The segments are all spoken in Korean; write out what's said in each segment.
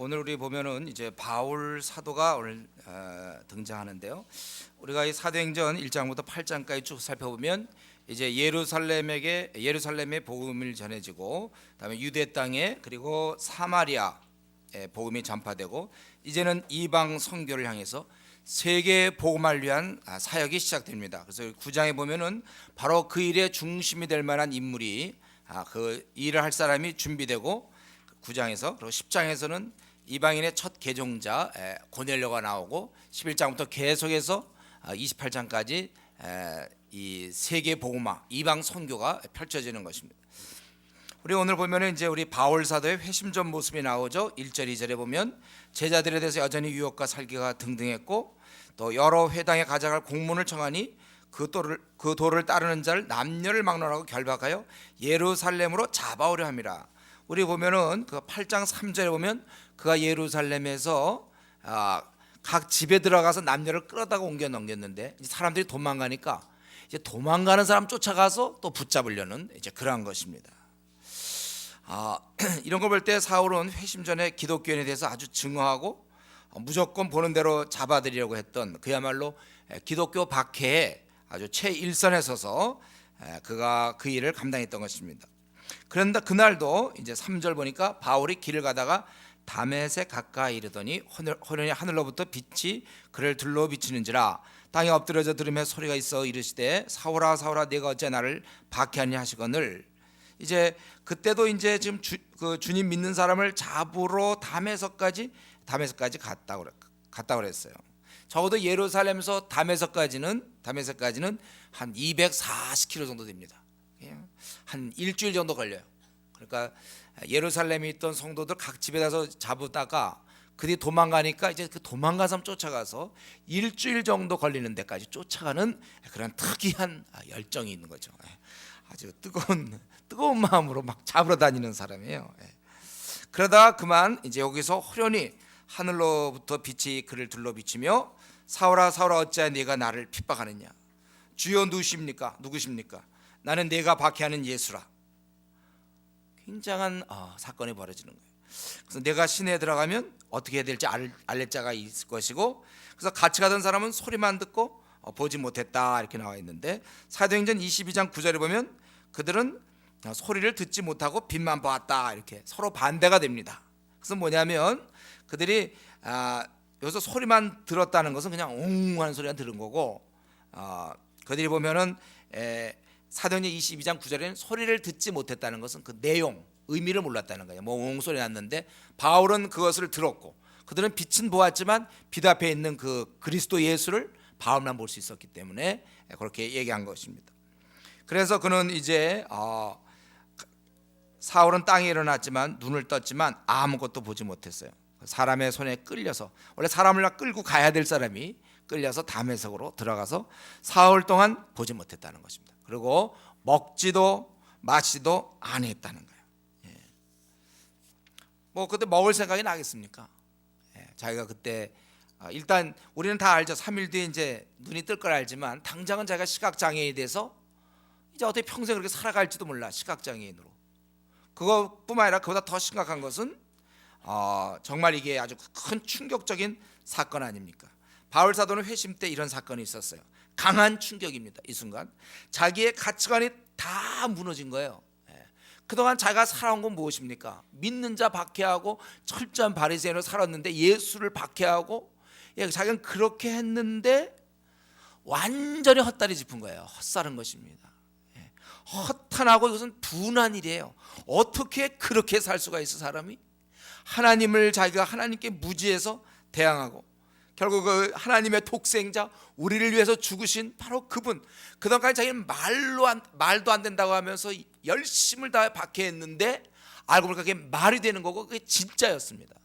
오늘 우리 보면은 이제 바울 사도가 오늘 등장하는데요. 우리가 이 사도행전 1장부터 8장까지 쭉 살펴보면 이제 예루살렘의 복음을 전해지고, 그다음에 유대 땅에 그리고 사마리아의 복음이 전파되고, 이제는 이방 선교를 향해서 세계 복음을 위한 사역이 시작됩니다. 그래서 9장에 보면은 바로 그 일의 중심이 될 만한 인물이 그 일을 할 사람이 준비되고, 9장에서 그리고 10장에서는 이방인의 첫 개종자 고넬료가 나오고, 11장부터 계속해서 28장까지 이 세계 복음화 이방 선교가 펼쳐지는 것입니다. 우리 오늘 보면은 이제 우리 바울 사도의 회심전 모습이 나오죠. 1절 2절에 보면 제자들에 대해서 여전히 유혹과 살기가 등등했고, 또 여러 회당에 가져갈 공문을 청하니 그 도를 따르는 자를 남녀를 막론하고 결박하여 예루살렘으로 잡아오려 함이라. 우리 보면은 그 8장 3절에 보면 그가 예루살렘에서 각 집에 들어가서 남녀를 끌어다가 옮겨 넘겼는데, 사람들이 도망가니까 이제 도망가는 사람 쫓아가서 또 붙잡으려는 이제 그러한 것입니다. 이런 걸 볼 때 사울은 회심 전에 기독교인에 대해서 아주 증오하고 무조건 보는 대로 잡아들이려고 했던, 그야말로 기독교 박해에 아주 최일선에 서서 그가 그 일을 감당했던 것입니다. 그런데 그날도 이제 3절 보니까 바울이 길을 가다가 다메섹에 가까이 이르더니 호련히 하늘로부터 빛이 그를 둘러 비치는지라. 땅에 엎드려져 들으며 소리가 있어 이르시되 사울아 사울아 네가 어찌 나를 박해하냐 하시거늘. 이제 그때도 이제 지금 주님 믿는 사람을 잡으러 다메섹까지 갔다고 그랬어요. 적어도 예루살렘에서 다메섹까지는 한 240km 정도 됩니다. 한 일주일 정도 걸려요. 그러니까 예루살렘에 있던 성도들 각 집에 가서 잡으다가 그들이 도망가니까 이제 그 도망간 사람 쫓아가서 일주일 정도 걸리는 데까지 쫓아가는 그런 특이한 열정이 있는 거죠. 아주 뜨거운 마음으로 막 잡으러 다니는 사람이에요. 그러다가 그만 이제 여기서 호련히 하늘로부터 빛이 그를 둘러 비치며 사울아 사울아 어찌하여 네가 나를 핍박하느냐. 주여 누구십니까? 나는 네가 박해하는 예수라. 굉장한 사건이 벌어지는 거예요. 그래서 내가 시내에 들어가면 어떻게 해야 될지 알릴 자가 있을 것이고, 그래서 같이 가던 사람은 소리만 듣고 보지 못했다 이렇게 나와 있는데, 사도행전 22장 9절에 보면 그들은 소리를 듣지 못하고 빛만 보았다 이렇게 서로 반대가 됩니다. 그래서 뭐냐면 그들이 여기서 소리만 들었다는 것은 그냥 옹 하는 소리가 들은 거고, 그들이 보면은 사도행전 22장 9절에는 소리를 듣지 못했다는 것은 그 내용, 의미를 몰랐다는 거예요. 뭐 옹소리 났는데 바울은 그것을 들었고, 그들은 빛은 보았지만 빛 앞에 있는 그 그리스도 예수를 바울만 볼 수 있었기 때문에 그렇게 얘기한 것입니다. 그래서 그는 이제 사울은 땅에 일어났지만 눈을 떴지만 아무것도 보지 못했어요. 사람의 손에 끌려서, 원래 사람을 끌고 가야 될 사람이 끌려서 다메섹으로 들어가서 사흘 동안 보지 못했다는 것입니다. 그리고 먹지도 마시지도 안 했다는 거예요. 뭐 그때 먹을 생각이 나겠습니까? 자기가 그때 일단 우리는 다 알죠. 3일 뒤에 이제 눈이 뜰 걸 알지만 당장은 자기가 시각장애인이 돼서 이제 어떻게 평생 그렇게 살아갈지도 몰라, 시각장애인으로. 그것뿐만 아니라 그보다 더 심각한 것은 정말 이게 아주 큰 충격적인 사건 아닙니까? 바울 사도는 회심 때 이런 사건이 있었어요. 강한 충격입니다. 이 순간 자기의 가치관이 다 무너진 거예요. 그동안 자기가 살아온 건 무엇입니까? 믿는 자 박해하고 철저한 바리새인으로 살았는데 예수를 박해하고, 자기는 그렇게 했는데 완전히 헛다리 짚은 거예요. 헛살은 것입니다. 허탄하고 이것은 분한 일이에요. 어떻게 그렇게 살 수가 있어, 사람이? 하나님을 자기가 하나님께 무지해서 대항하고, 결국 그 하나님의 독생자, 우리를 위해서 죽으신 바로 그분, 그동안까지 자기는 말도 안 된다고 하면서 열심을 다해 박해했는데 알고 보니까 그게 말이 되는 거고 그게 진짜였습니다.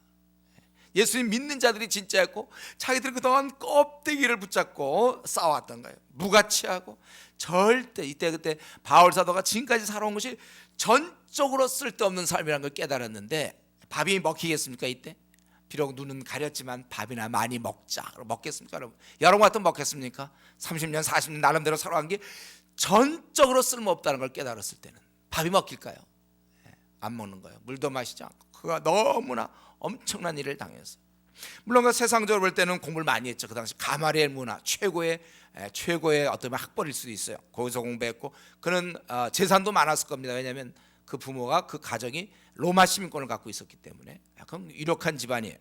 예수님 믿는 자들이 진짜였고, 자기들은 그동안 껍데기를 붙잡고 싸웠던 거예요. 무가치하고 절대 그때 바울 사도가 지금까지 살아온 것이 전적으로 쓸데없는 삶이라는 걸 깨달았는데, 밥이 먹히겠습니까 이때? 비록 눈은 가렸지만 밥이나 많이 먹자. 먹겠습니까 여러분? 여러분 같으면 먹겠습니까? 30년 40년 나름대로 살아간 게 전적으로 쓸모없다는 걸 깨달았을 때는 밥이 먹힐까요? 안 먹는 거예요. 물도 마시지 않고 그가 너무나 엄청난 일을 당했어요. 물론 그 세상적으로 볼 때는 공부를 많이 했죠. 그 당시 가마리엘 문화 최고의 어떤 학벌일 수도 있어요. 거기서 공부했고 그는 재산도 많았을 겁니다. 왜냐하면 그 부모가 그 가정이 로마 시민권을 갖고 있었기 때문에 약간 유력한 집안이에요.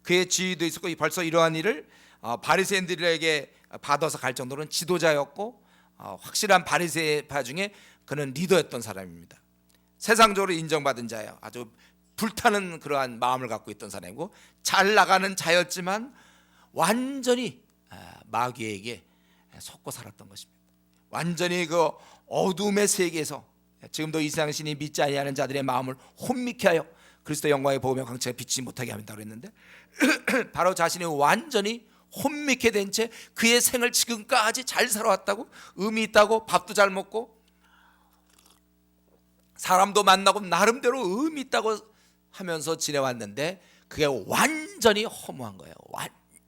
그의 지위도 있었고 벌써 이러한 일을 바리새인들에게 받아서 갈 정도로는 지도자였고 확실한 바리새파 중에 그는 리더였던 사람입니다. 세상적으로 인정받은 자예요. 아주 불타는 그러한 마음을 갖고 있던 사람이고 잘 나가는 자였지만 완전히 마귀에게 속고 살았던 것입니다. 완전히 그 어둠의 세계에서 지금도 이 세상 신이 믿지 아니하는 자들의 마음을 혼미케 하여 그리스도 영광의 복음의 광채가 비치지 못하게 합니다 그랬는데 바로 자신이 완전히 혼미케 된 채 그의 생을 지금까지 잘 살아왔다고, 의미 있다고, 밥도 잘 먹고 사람도 만나고 나름대로 의미 있다고 하면서 지내왔는데 그게 완전히 허무한 거예요.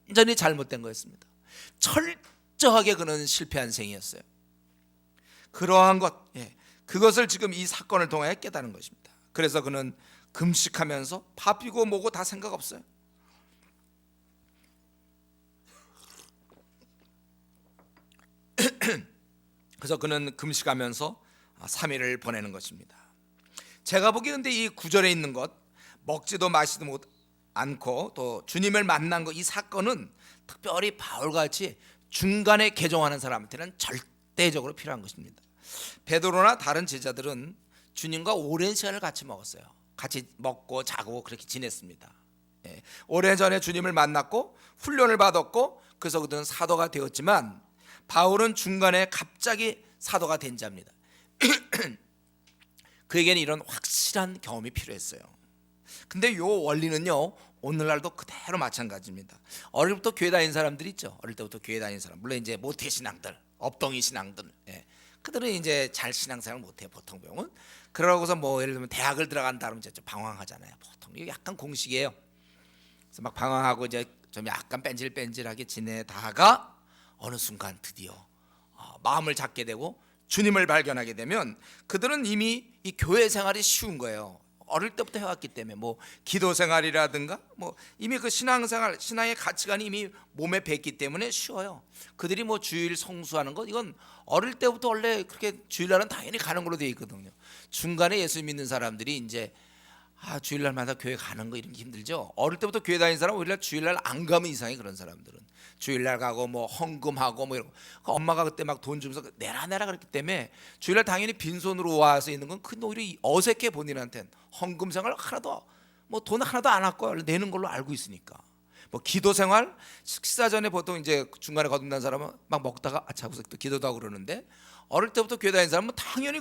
완전히 잘못된 거였습니다. 철저하게 그는 실패한 생이었어요. 그러한 그것을 지금 이 사건을 통해 깨달은 것입니다. 그래서 그는 금식하면서 밥이고 뭐고 다 생각 없어요. 그래서 그는 금식하면서 3일을 보내는 것입니다. 제가 보기에 근데 이 구절에 있는 것 먹지도 마시지도 않고 또 주님을 만난 것 이 사건은 특별히 바울같이 중간에 개종하는 사람한테는 절대적으로 필요한 것입니다. 베드로나 다른 제자들은 주님과 오랜 시간을 같이 먹었어요. 같이 먹고 자고 그렇게 지냈습니다. 오래전에 주님을 만났고 훈련을 받았고 그래서 그들은 사도가 되었지만 바울은 중간에 갑자기 사도가 된 자입니다. 그에게는 이런 확실한 경험이 필요했어요. 근데 이 원리는요 오늘날도 그대로 마찬가지입니다. 어릴 때부터 교회 다니는 사람들 있죠. 어릴 때부터 교회 다니는 사람, 물론 이제 모태 신앙들, 업덩이 신앙들, 그들은 이제 잘 신앙생활 못해요. 보통 병은 그러고서 뭐 예를 들면 대학을 들어간다 그러면 이제 방황하잖아요. 보통 이게 약간 공식이에요. 그래서 막 방황하고 이제 좀 약간 뺀질뺀질하게 지내다가 어느 순간 드디어 마음을 잡게 되고 주님을 발견하게 되면 그들은 이미 이 교회 생활이 쉬운 거예요. 어릴 때부터 해왔기 때문에 뭐 기도 생활이라든가 뭐 이미 그 신앙생활, 신앙의 가치관이 이미 몸에 뱄기 때문에 쉬워요. 그들이 뭐 주일 성수하는 것 이건 어릴 때부터 원래 그렇게 주일날은 당연히 가는 걸로 되어 있거든요. 중간에 예수 믿는 사람들이 이제 주일날마다 교회 가는 거 이런 게 힘들죠. 어릴 때부터 교회 다니는 사람은 오히려 주일날 안 가면 이상해. 그런 사람들은 주일날 가고 뭐 헌금하고 뭐 이런 거. 엄마가 그때 막 돈 주면서 내라 그랬기 때문에 주일날 당연히 빈손으로 와서 있는 건 큰 오히려 어색해 본인한테는. 헌금 생활 하나도 뭐 돈 하나도 안 할 거야 내는 걸로 알고 있으니까. 뭐 기도 생활 식사 전에 보통 이제 중간에 거듭난 사람은 막 먹다가 자고서 또 기도도 하고 그러는데 어릴 때부터 교회 다니는 사람은 당연히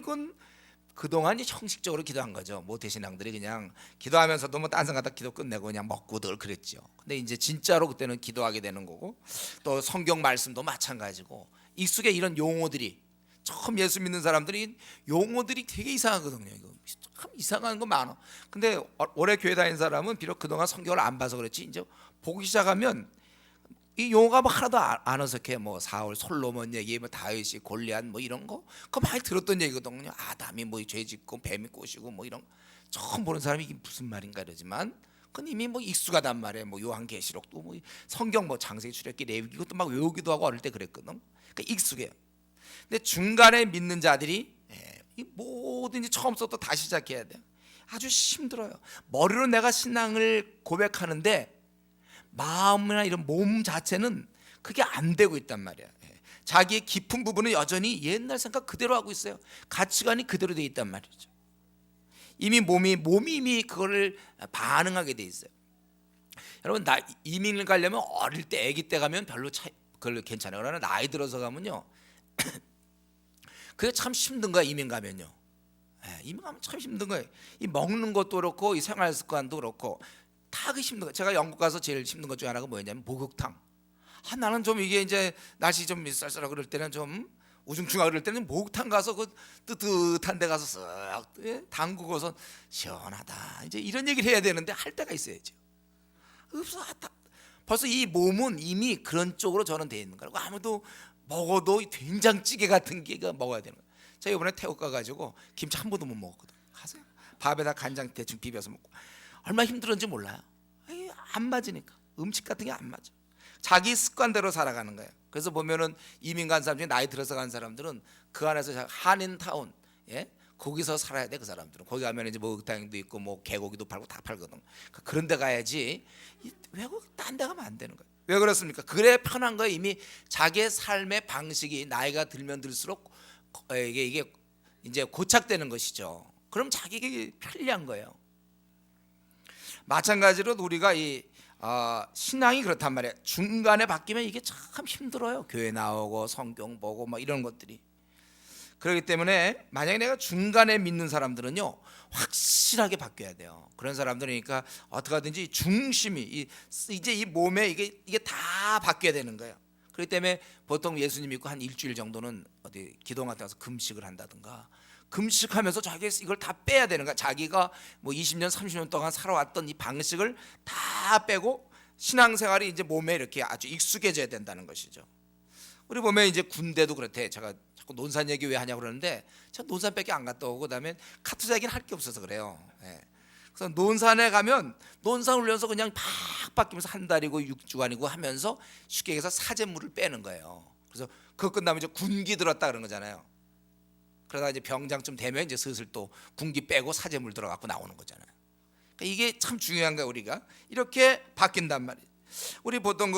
그동안 형식적으로 기도한 거죠. 모태신앙들이 그냥 기도하면서도 뭐 딴 생각하다 기도 끝내고 그냥 먹고 늘 그랬죠. 근데 이제 진짜로 그때는 기도하게 되는 거고 또 성경 말씀도 마찬가지고 익숙해 이런 용어들이 처음 예수 믿는 사람들이 용어들이 되게 이상하거든요. 이거 참 이상한 거 많아. 근데 오래 교회 다니는 사람은 비록 그동안 성경을 안 봐서 그렇지 이제 보기 시작하면 이 용어가 뭐 하나도 안 어색해. 뭐 사울, 솔로몬 얘기, 뭐 다윗이 골리앗 뭐 이런 거 그거 많이 들었던 얘기거든요. 아담이 뭐 죄 짓고 뱀이 꼬시고 뭐 이런 처음 보는 사람이 이게 무슨 말인가 이러지만 그건 이미 뭐 익숙하단 말이에요. 뭐 요한계시록도 뭐 성경 뭐 창세기, 출애굽기, 레위기 이것도 막 외우기도 하고 어릴 때 그랬거든. 그러니까 익숙해요. 근데 중간에 믿는 자들이 이 뭐든지 처음부터 다시 시작해야 돼. 아주 힘들어요. 머리로 내가 신앙을 고백하는데 마음이나 이런 몸 자체는 그게 안 되고 있단 말이야. 자기의 깊은 부분은 여전히 옛날 생각 그대로 하고 있어요. 가치관이 그대로 돼 있단 말이죠. 이미 몸이 이미 그거를 반응하게 돼 있어요. 여러분 나 이민을 가려면 어릴 때 아기 때 가면 별로 그걸 괜찮아요. 그러나 나이 들어서 가면요. 그게 참 힘든 거야. 이민 가면요. 이민 가면 참 힘든 거예요. 이 먹는 것도 그렇고 이 생활 습관도 그렇고 다 그 힘든 거. 제가 영국 가서 제일 힘든 것 중에 하나가 뭐였냐면 목욕탕. 나는 좀 이게 이제 날씨 좀 쌀쌀하고 그럴 때는 좀 우중충하고 그럴 때는 목욕탕 가서 그 뜨뜻한 데 가서 쓱 담그고서 시원하다 이제 이런 얘기를 해야 되는데 할 때가 있어야죠. 없어. 벌써 이 몸은 이미 그런 쪽으로 저는 돼 있는 거고 아무도 먹어도 된장찌개 같은 게 먹어야 되는 거예요. 제가 이번에 태국 가가지고 김치 한 번도 못 먹었거든. 가세요. 밥에다 간장 대충 비벼서 먹고 얼마나 힘들었는지 몰라요. 안 맞으니까 음식 같은 게 안 맞아. 자기 습관대로 살아가는 거예요. 그래서 보면은 이민 간 사람 중에 나이 들어서 간 사람들은 그 안에서 한인타운, 예? 거기서 살아야 돼. 그 사람들은 거기 가면 이제 목욕탕도 있고 뭐 개고기도 팔고 다 팔거든. 그런 데 가야지. 외국 딴 데 가면 안 되는 거예요. 왜 그렇습니까? 그래 편한 거예요. 이미 자기의 삶의 방식이 나이가 들면 들수록 이게 이제 고착되는 것이죠. 그럼 자기에게 편리한 거예요. 마찬가지로 우리가 이 신앙이 그렇단 말이에요. 중간에 바뀌면 이게 참 힘들어요. 교회 나오고 성경 보고 막 이런 것들이. 그렇기 때문에 만약에 내가 중간에 믿는 사람들은요 확실하게 바뀌어야 돼요. 그런 사람들이니까 어떻게 하든지 중심이 이제 이 몸에 이게 다 바뀌어야 되는 거예요. 그렇기 때문에 보통 예수님 믿고 한 일주일 정도는 어디 기도 같은 데서 금식을 한다든가, 금식하면서 자기가 이걸 다 빼야 되는 거야. 자기가 뭐 20년 30년 동안 살아왔던 이 방식을 다 빼고 신앙생활이 이제 몸에 이렇게 아주 익숙해져야 된다는 것이죠. 우리 보면 이제 군대도 그렇대. 제가 자꾸 논산 얘기 왜 하냐고 그러는데 제가 논산밖에 안 갔다 오고 그다음에 카투사 얘기는 할 게 없어서 그래요. 예. 그래서 논산에 가면 논산 훈련소 그냥 팍 바뀌면서 한 달이고 6주간이고 하면서 쉽게 얘기해서 사제물을 빼는 거예요. 그래서 그거 끝나면 이제 군기 들었다 그런 거잖아요. 그러다 이제 병장쯤 되면 이제 슬슬 또 군기 빼고 사제물 들어갖고 나오는 거잖아요. 그러니까 이게 참 중요한 거야. 우리가 이렇게 바뀐단 말이에요. 우리 보통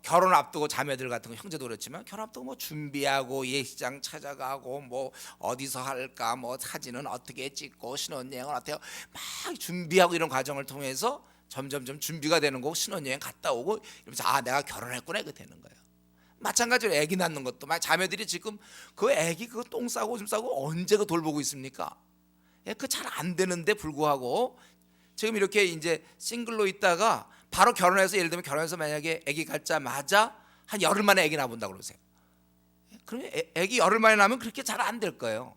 결혼 앞두고 자매들 같은 거 형제도 그렇지만 결혼 앞두고 뭐 준비하고 예식장 찾아가고 뭐 어디서 할까 뭐 사진은 어떻게 찍고 신혼여행은 어때요 막 준비하고 이런 과정을 통해서 점점점 준비가 되는 거고 신혼여행 갔다 오고 이러면서 내가 결혼했구나 이거 되는 거예요. 마찬가지로 아기 낳는 것도 자매들이 지금 그 아기 그거 똥 싸고 오줌 싸고 언제 그 돌보고 있습니까? 그 잘 안 되는데 불구하고 지금 이렇게 이제 싱글로 있다가 바로 결혼해서 예를 들면 결혼해서 만약에 아기 갖자마자 한 열흘 만에 아기 낳아본다고 그러세요. 그러면 아기 열흘 만에 낳으면 그렇게 잘 안 될 거예요.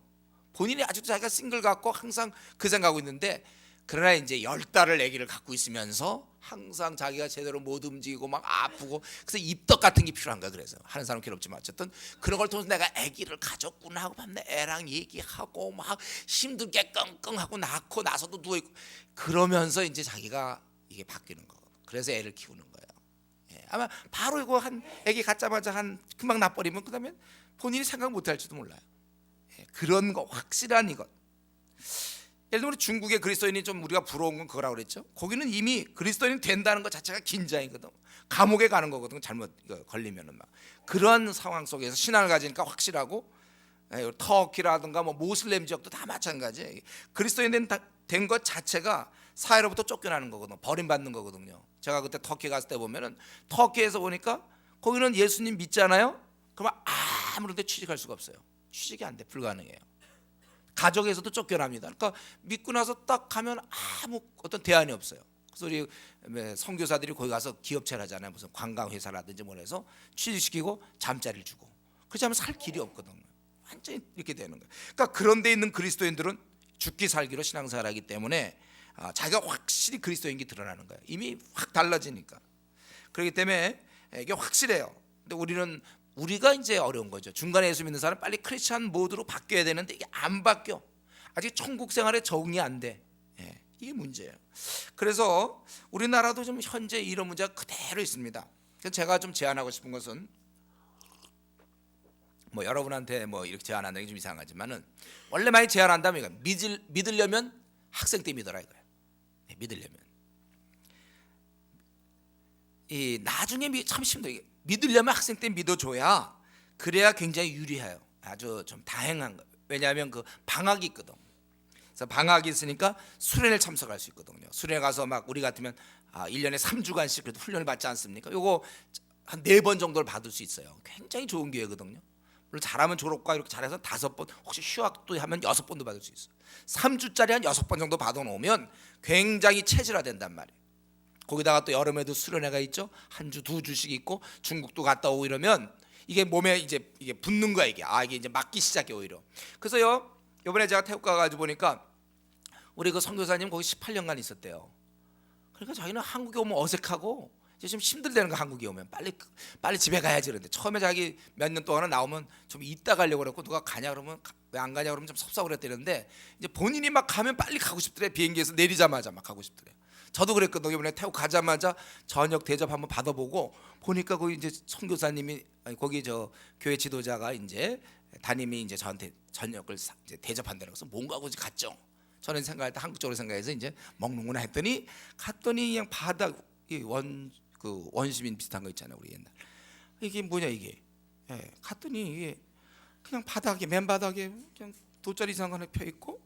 본인이 아직도 자기가 싱글 갖고 항상 그 생각하고 있는데, 그러나 이제 10달을 아기를 갖고 있으면서 항상 자기가 제대로 못 움직이고 막 아프고 그래서 입덧 같은 게 필요한 거야. 그래서 하는 사람 괴롭지만 어쨌든 그런 걸 통해서 내가 아기를 가졌구나 하고 밤새 애랑 얘기하고 막 힘들게 끙끙하고 낳고 나서도 누워있고 그러면서 이제 자기가 이게 바뀌는 거거든. 그래서 애를 키우는 거예요. 예, 아마 바로 이거 한 아기 갖자마자 한 금방 낳버리면 그다음에 본인이 생각 못할지도 몰라요. 예, 그런 거 확실한 이것. 예를 들면 우리 중국의 그리스도인이 좀 우리가 부러운 건 그거라고 그랬죠. 거기는 이미 그리스도인 된다는 것 자체가 긴장이거든. 감옥에 가는 거거든. 잘못 걸리면은 막 그런 상황 속에서 신앙을 가지니까 확실하고, 터키라든가 뭐 모슬렘 지역도 다 마찬가지. 그리스도인 된 것 자체가 사회로부터 쫓겨나는 거거든. 버림받는 거거든요. 제가 그때 터키 갔을 때 보면은 터키에서 보니까 거기는 예수님 믿잖아요. 그러면 아무런 데 취직할 수가 없어요. 취직이 안 돼. 불가능해요. 가족에서도 쫓겨납니다. 그러니까 믿고 나서 딱 가면 아무 어떤 대안이 없어요. 그래서 우리 선교사들이 거기 가서 기업체를 하잖아요. 무슨 관광회사라든지 뭐 해서 취직시키고 잠자리를 주고 그렇지 않으면 살 길이 없거든요. 완전히 이렇게 되는 거예요. 그러니까 그런 데 있는 그리스도인들은 죽기 살기로 신앙생활하기 때문에 자기가 확실히 그리스도인이 드러나는 거예요. 이미 확 달라지니까. 그렇기 때문에 이게 확실해요. 근데 우리가 이제 어려운 거죠. 중간에 예수 믿는 사람 빨리 크리스찬 모드로 바뀌어야 되는데 이게 안 바뀌어. 아직 천국 생활에 적응이 안 돼. 이게 문제예요. 그래서 우리나라도 좀 현재 이런 문제가 그대로 있습니다. 그래서 제가 좀 제안하고 싶은 것은 뭐 여러분한테 뭐 이렇게 제안한다는 게 좀 이상하지만은 원래 많이 제안한다면 믿으려면 학생 때 믿어라 이거예요. 믿으려면 이 나중에 참 힘들어요. 믿으려면 학생 때 믿어줘야 그래야 굉장히 유리해요. 아주 좀 다행한 거. 왜냐하면 그 방학이 있거든. 그래서 방학이 있으니까 수련회 참석할 수 있거든요. 수련회 가서 막 우리 같으면 1년에 3주간씩 그래도 훈련을 받지 않습니까? 요거 한 4번 정도를 받을 수 있어요. 굉장히 좋은 기회거든요. 물론 잘하면 졸업과 이렇게 잘해서 5번, 혹시 휴학도 하면 6번도 받을 수 있어요. 3주짜리 한 6번 정도 받아놓으면 굉장히 체질화된단 말이에요. 거기다가 또 여름에도 수련회가 있죠. 한 주, 2주씩 있고 중국도 갔다 오고 이러면 이게 몸에 이제 이게 붙는 거야 이게. 이게 이제 맞기 시작해 오히려. 그래서요. 이번에 제가 태국 가가지고 보니까 우리 그 선교사님 거기 18년간 있었대요. 그러니까 자기는 한국에 오면 어색하고 이제 좀 힘들다는 거. 한국에 오면 빨리 집에 가야지 그런데 처음에 자기 몇 년 동안은 나오면 좀 이따 가려고 그랬고 누가 가냐 그러면 왜 안 가냐 그러면 좀 섭섭그랬대는데 이제 본인이 막 가면 빨리 가고 싶더래. 비행기에서 내리자마자 막 가고 싶더래. 저도 그랬거든요. 이번에 태국 가자마자 저녁 대접 한번 받아보고 보니까 거기 이제 선교사님이 아니 거기 저 교회 지도자가 이제 담임이 이제 저한테 저녁을 이제 대접한다는 것은 뭔가 하고 갔죠. 저는 생각할 때 한국적으로 생각해서 이제 먹는구나 했더니 갔더니 그냥 바닥 그 원시민 비슷한 거 있잖아요. 우리 옛날 이게 뭐냐 이게 갔더니 이게 그냥 바닥에 맨바닥에 그냥 돗자리 이상 하나 펴 있고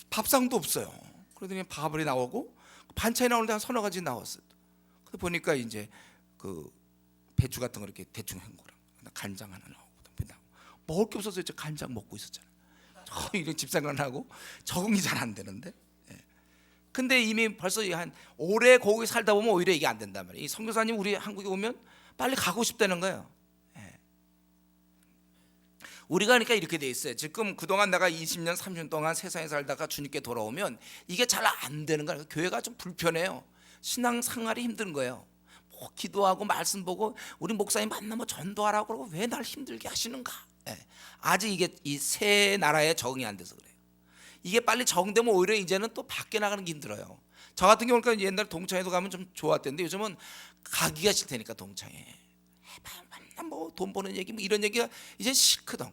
밥상도 없어요. 그러더니 밥이 나오고 반찬이 나오는데 한 서너 가지 나왔어요. 근데 보니까 이제 그 배추 같은 거 이렇게 대충 한 거랑 간장 하나 나오고 먹을 게 없어서 이제 간장 먹고 있었잖아요. 이런 집 생각나고 적응이 잘 안 되는데. 근데 이미 벌써 한 오래 거기 살다 보면 오히려 이게 안 된단 말이에요. 이 선교사님 우리 한국에 오면 빨리 가고 싶다는 거예요. 우리가 그러니까 이렇게 돼 있어요. 지금 그동안 내가 20년 30년 동안 세상에 살다가 주님께 돌아오면 이게 잘 안 되는 거예요. 교회가 좀 불편해요. 신앙 생활이 힘든 거예요. 뭐 기도하고 말씀 보고 우리 목사님 만나면 전도하라고 그러고 왜 날 힘들게 하시는가. 아직 이게 이 새 나라에 적응이 안 돼서 그래요. 이게 빨리 적응되면 오히려 이제는 또 밖에 나가는 게 힘들어요. 저 같은 경우는 옛날 동창회도 가면 좀 좋았던데 요즘은 가기가 싫다니까. 동창회 맨날 뭐 돈 버는 얘기 뭐 이런 얘기가 이제 싫거든.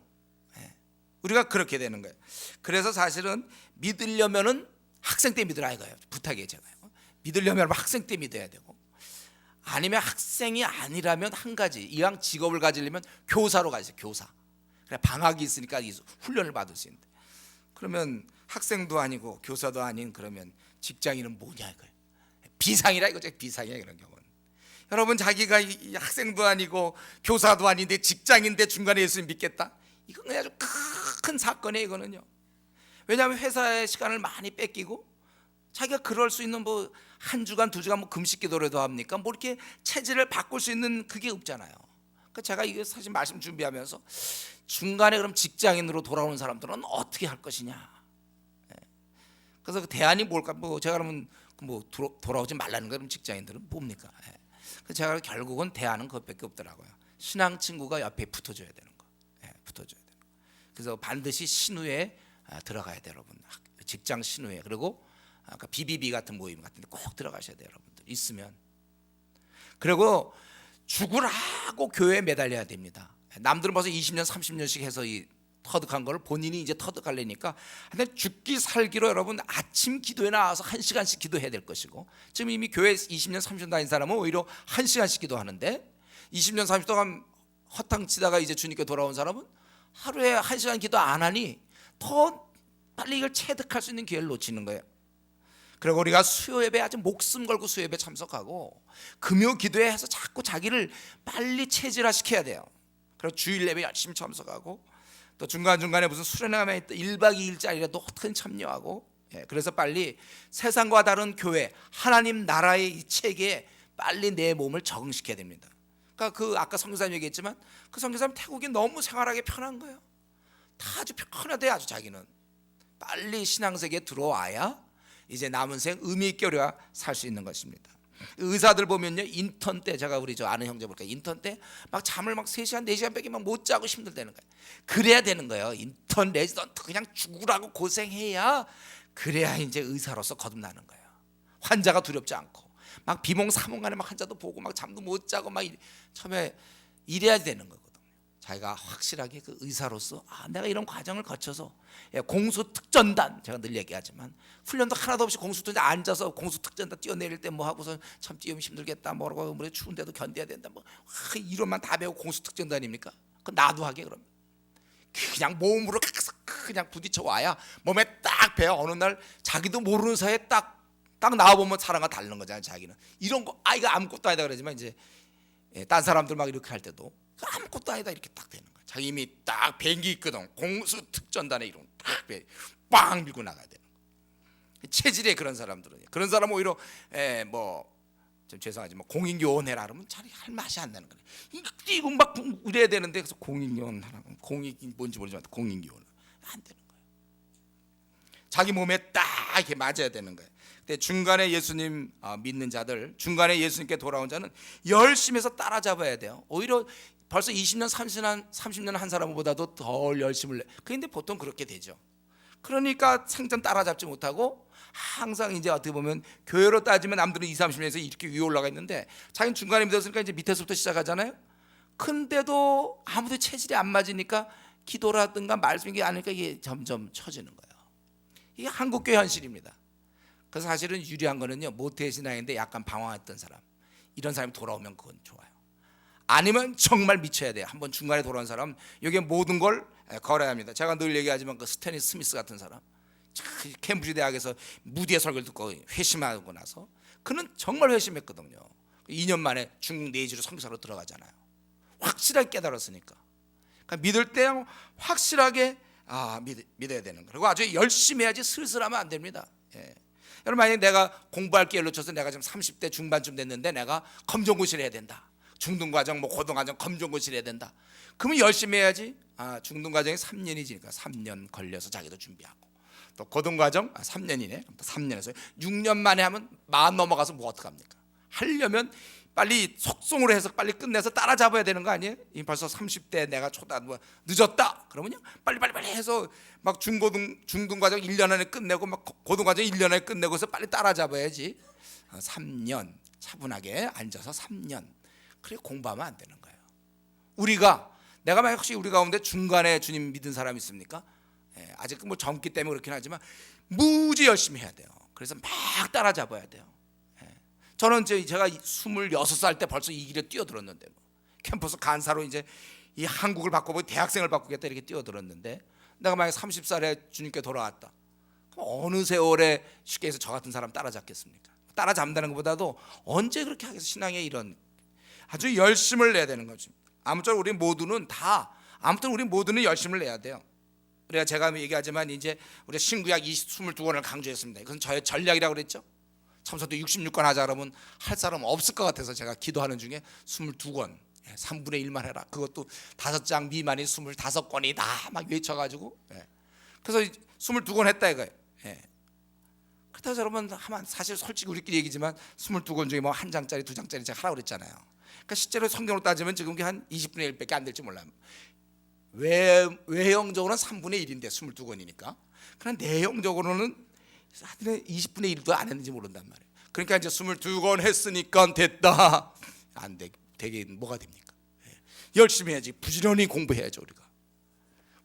우리가 그렇게 되는 거예요. 그래서 사실은 믿으려면은 학생 때 믿으라 이거예요. 부탁이에요. 제가 믿으려면 학생 때 믿어야 되고 아니면 학생이 아니라면 한 가지 이왕 직업을 가지려면 교사로 가세요. 교사. 그래 방학이 있으니까 훈련을 받을 수 있는데 그러면 학생도 아니고 교사도 아닌 그러면 직장인은 뭐냐 이거예요. 비상이라 이거죠. 비상이야 이런 경우는. 여러분 자기가 학생도 아니고 교사도 아닌데 직장인데 중간에 예수님 믿겠다? 이건 아주 큰 사건이에요. 이거는요. 왜냐하면 회사의 시간을 많이 뺏기고 자기가 그럴 수 있는 뭐 한 주간 두 주간 뭐 금식 기도라도 합니까? 뭐 이렇게 체질을 바꿀 수 있는 그게 없잖아요. 그러니까 제가 이거 사실 말씀 준비하면서 중간에 그럼 직장인으로 돌아오는 사람들은 어떻게 할 것이냐. 그래서 그 대안이 뭘까? 뭐 제가 그러면 뭐 돌아오지 말라는 거예요. 직장인들은 뭡니까? 그래서 제가 결국은 대안은 그것밖에 없더라고요. 신앙 친구가 옆에 붙어줘야 되는 거. 붙어줘야 되는 거. 그래서 반드시 신우에 들어가야 돼요, 여러분. 직장 신우에. 그리고 아까 BBB 같은 모임 같은데 꼭 들어가셔야 돼요, 여러분들. 있으면. 그리고 죽으라고 교회에 매달려야 됩니다. 남들은 벌써 20년, 30년씩 해서 이 터득한 걸 본인이 이제 터득하려니까 근데 죽기 살기로 여러분 아침 기도에 나와서 1시간씩 기도해야 될 것이고 지금 이미 교회 20년, 30년 다닌 사람은 오히려 1시간씩 기도하는데 20년, 30년 동안 허탕치다가 이제 주님께 돌아온 사람은 하루에 1시간 기도 안 하니 더 빨리 이걸 체득할 수 있는 기회를 놓치는 거예요. 그리고 우리가 수요 예배 아주 목숨 걸고 수요 예배 참석하고 금요 기도에 해서 자꾸 자기를 빨리 체질화 시켜야 돼요. 그리고 주일 예배 열심히 참석하고 또 중간중간에 무슨 수련회에 1박 2일짜리라도 어떻게 참여하고 그래서 빨리 세상과 다른 교회 하나님 나라의 이 체계에 빨리 내 몸을 적응시켜야 됩니다. 그러니까 그 아까 선교사님 얘기했지만 그 선교사님 태국이 너무 생활하기 편한 거예요. 다 아주 편하대. 아주 자기는 빨리 신앙세계에 들어와야 이제 남은 생 의미 있게 우리가 살 수 있는 것입니다. 의사들 보면요 인턴 때 제가 우리 저 아는 형제 볼까 인턴 때 막 잠을 막 3시간 4시간 밖에 막 못 자고 힘들다는 거예요. 그래야 되는 거예요. 인턴 레지던트 그냥 죽으라고 고생해야 그래야 이제 의사로서 거듭나는 거예요. 환자가 두렵지 않고 막 비몽사몽간에 막 환자도 보고 막 잠도 못 자고 막 처음에 이래야 되는 거거든요. 자기가 확실하게 그 의사로서 내가 이런 과정을 거쳐서 공수특전단 제가 늘 얘기하지만 훈련도 하나도 없이 공수특전단 앉아서 공수특전단 뛰어내릴 때 뭐 하고서 참 뛰면 힘들겠다 뭐라고 물에 추운데도 견뎌야 된다 뭐 이론만 다 배우고 공수특전단입니까? 그 나도 하게 그러면 그냥 몸으로 그냥 부딪혀 와야 몸에 딱 배어 어느 날 자기도 모르는 사이에 딱 나와 보면 사람과 다른 거잖아요. 자기는 이런 거 이거 아무것도 아니다 그러지만 이제 딴 사람들 막 이렇게 할 때도 아무것도 아니다 이렇게 딱 되는 거야. 자기 이미 딱 비행기 있거든. 공수특전단에 이런 딱빵 밀고 나가야 되는 거야. 체질에 그런 사람들은 그런 사람 오히려 좀 죄송하지만 공익요원해라 그러면 잘 할 맛이 안 나는 거야. 이거 막 이래야 되는데 그래서 공익요원 하라고 공익이 뭔지 모르지만 공익요원 안 되는 거야. 자기 몸에 딱 이렇게 맞아야 되는 거야. 근데 중간에 예수님 믿는 자들 중간에 예수님께 돌아온 자는 열심히 해서 따라잡아야 돼요. 오히려 벌써 20년, 30년 한 사람보다도 덜 열심을 내. 그런데 보통 그렇게 되죠. 그러니까 생전 따라잡지 못하고 항상 이제 어떻게 보면 교회로 따지면 남들은 20, 30년에서 이렇게 위에 올라가 있는데 자기는 중간에 믿었으니까 이제 밑에서부터 시작하잖아요. 근데도 아무도 체질이 안 맞으니까 기도라든가 말씀이 아니니까 이게 점점 처지는 거예요. 이게 한국교회 현실입니다. 그래서 사실은 유리한 거는요, 모태 신앙인데 약간 방황했던 사람, 이런 사람이 돌아오면 그건 좋아요. 아니면 정말 미쳐야 돼요. 한번 중간에 돌아온 사람, 여기에 모든 걸 걸어야 합니다. 제가 늘 얘기하지만 그 스탠리 스미스 같은 사람, 캠브리지 대학에서 무디의 설교를 듣고 회심하고 나서 그는 정말 회심했거든요. 2년 만에 중국 내지로 선교사로 들어가잖아요. 확실하게 깨달았으니까. 그러니까 믿을 때 확실하게 믿어야 되는 거예요. 그리고 아주 열심히 해야지 슬슬하면 안 됩니다. 예. 여러분, 만약에 내가 공부할 기회를 놓쳐서 내가 지금 30대 중반쯤 됐는데 내가 검정고시를 해야 된다. 중등과정, 고등과정, 검정고시를 해야 된다. 그러면 열심히 해야지. 중등과정이 3년이지니까 3년 걸려서 자기도 준비하고, 또 고등과정 3년이네. 3년에서 6년 만에 하면 40 넘어가서 뭐 어떡합니까? 하려면 빨리 속성으로 해서 빨리 끝내서 따라잡아야 되는 거 아니에요? 벌써 30대 내가 늦었다. 그러면요 빨리 해서 막 중등과정 1년 안에 끝내고 막 고등과정 1년 안에 끝내고서 빨리 따라잡아야지. 3년 차분하게 앉아서 3년 그래 공부하면 안 되는 거예요. 내가 만약 혹시 우리 가운데 중간에 주님 믿은 사람 있습니까? 아직 뭐 젊기 때문에 그렇긴 하지만 무지 열심히 해야 돼요. 그래서 막 따라잡아야 돼요. 저는 제가 26살 때 벌써 이 길에 뛰어들었는데, 캠퍼스 간사로 이제 이 한국을 바꾸고 대학생을 바꾸겠다 이렇게 뛰어들었는데, 내가 만약 30살에 주님께 돌아왔다, 그럼 어느 세월에 쉽게 해서 저 같은 사람 따라잡겠습니까? 따라잡는다는 것보다도 언제 그렇게 하겠어. 신앙에 이런 아주 열심을 내야 되는 거죠. 아무쪼록 우리 모두는 열심을 내야 돼요. 우리가 제가 얘기하지만 이제 우리 신구약 22권을 강조했습니다. 그건 저의 전략이라고 그랬죠. 참서도 66권 하자 그러면 할 사람 없을 것 같아서 제가 기도하는 중에 22권 3분의 1만 해라. 그것도 5장 미만이 25권이다 막 외쳐가지고, 그래서 22권 했다 이거예요. 그렇다고 여러분 하면 사실 솔직히 우리끼리 얘기지만 22권 중에 뭐 한 장짜리 2장짜리 제가 하라고 그랬잖아요. 그러니까 실제로 성경으로 따지면 지금 한 20분의 1밖에 안 될지 몰라요. 외형적으로는 3분의 1인데 22권이니까. 그러나 내용적으로는 20분의 1도 안 했는지 모른단 말이에요. 그러니까 이제 22권 했으니까 됐다. 안 되게 뭐가 됩니까? 열심히 해야지. 부지런히 공부해야죠.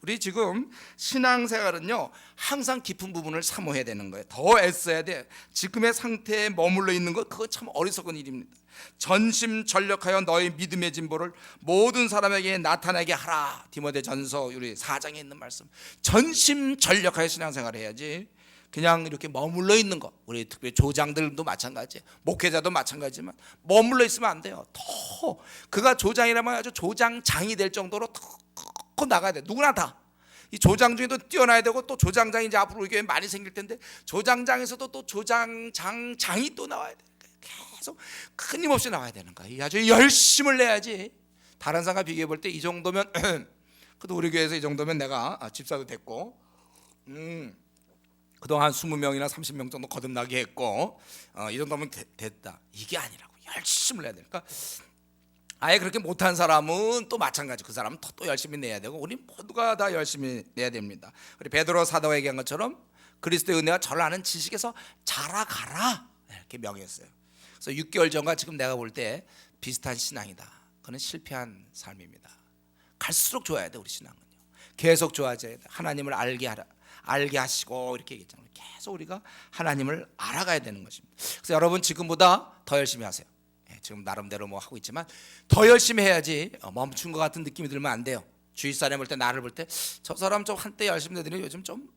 우리 지금 신앙생활은요 항상 깊은 부분을 사모해야 되는 거예요. 더 애써야 돼. 지금의 상태에 머물러 있는 것, 그거 참 어리석은 일입니다. 전심전력하여 너의 믿음의 진보를 모든 사람에게 나타나게 하라. 디모데전서 우리 4장에 있는 말씀. 전심전력하여 신앙생활을 해야지. 그냥 이렇게 머물러 있는 거, 우리 특별히 조장들도 마찬가지예요. 목회자도 마찬가지지만 머물러 있으면 안 돼요. 더 그가 조장이라면 아주 조장장이 될 정도로 더 나가야 돼. 누구나 다 이 조장 중에도 뛰어나야 되고, 또 조장장이 이제 앞으로 이게 많이 생길 텐데 조장장에서도 또 조장장이 또 나와야 돼. 계속 끊임없이 나와야 되는 거야. 아주 열심을 내야지. 다른 사람과 비교해 볼 때 이 정도면 그래도 우리 교회에서 이 정도면 내가 집사도 됐고, 그동안 20명이나 30명 정도 거듭나게 했고, 이 정도면 됐다. 이게 아니라고. 열심을 내야 되니까. 아예 그렇게 못한 사람은 또 마찬가지. 그 사람은 또 열심히 내야 되고, 우리 모두가 다 열심히 내야 됩니다. 우리 베드로 사도가 얘기한 것처럼 그리스도의 은혜와 저를 아는 지식에서 자라가라 이렇게 명했어요. 그래서 6개월 전과 지금 내가 볼 때 비슷한 신앙이다. 그는 실패한 삶입니다. 갈수록 좋아야 돼. 우리 신앙은요 계속 좋아져야 돼. 하나님을 알게 하시고 이렇게 얘기했잖아요. 계속 우리가 하나님을 알아가야 되는 것입니다. 그래서 여러분 지금보다 더 열심히 하세요. 지금 나름대로 뭐 하고 있지만 더 열심히 해야지. 멈춘 것 같은 느낌이 들면 안 돼요. 주위 사람 볼 때, 나를 볼 때 저 사람 좀 한때 열심히 되더니 요즘 좀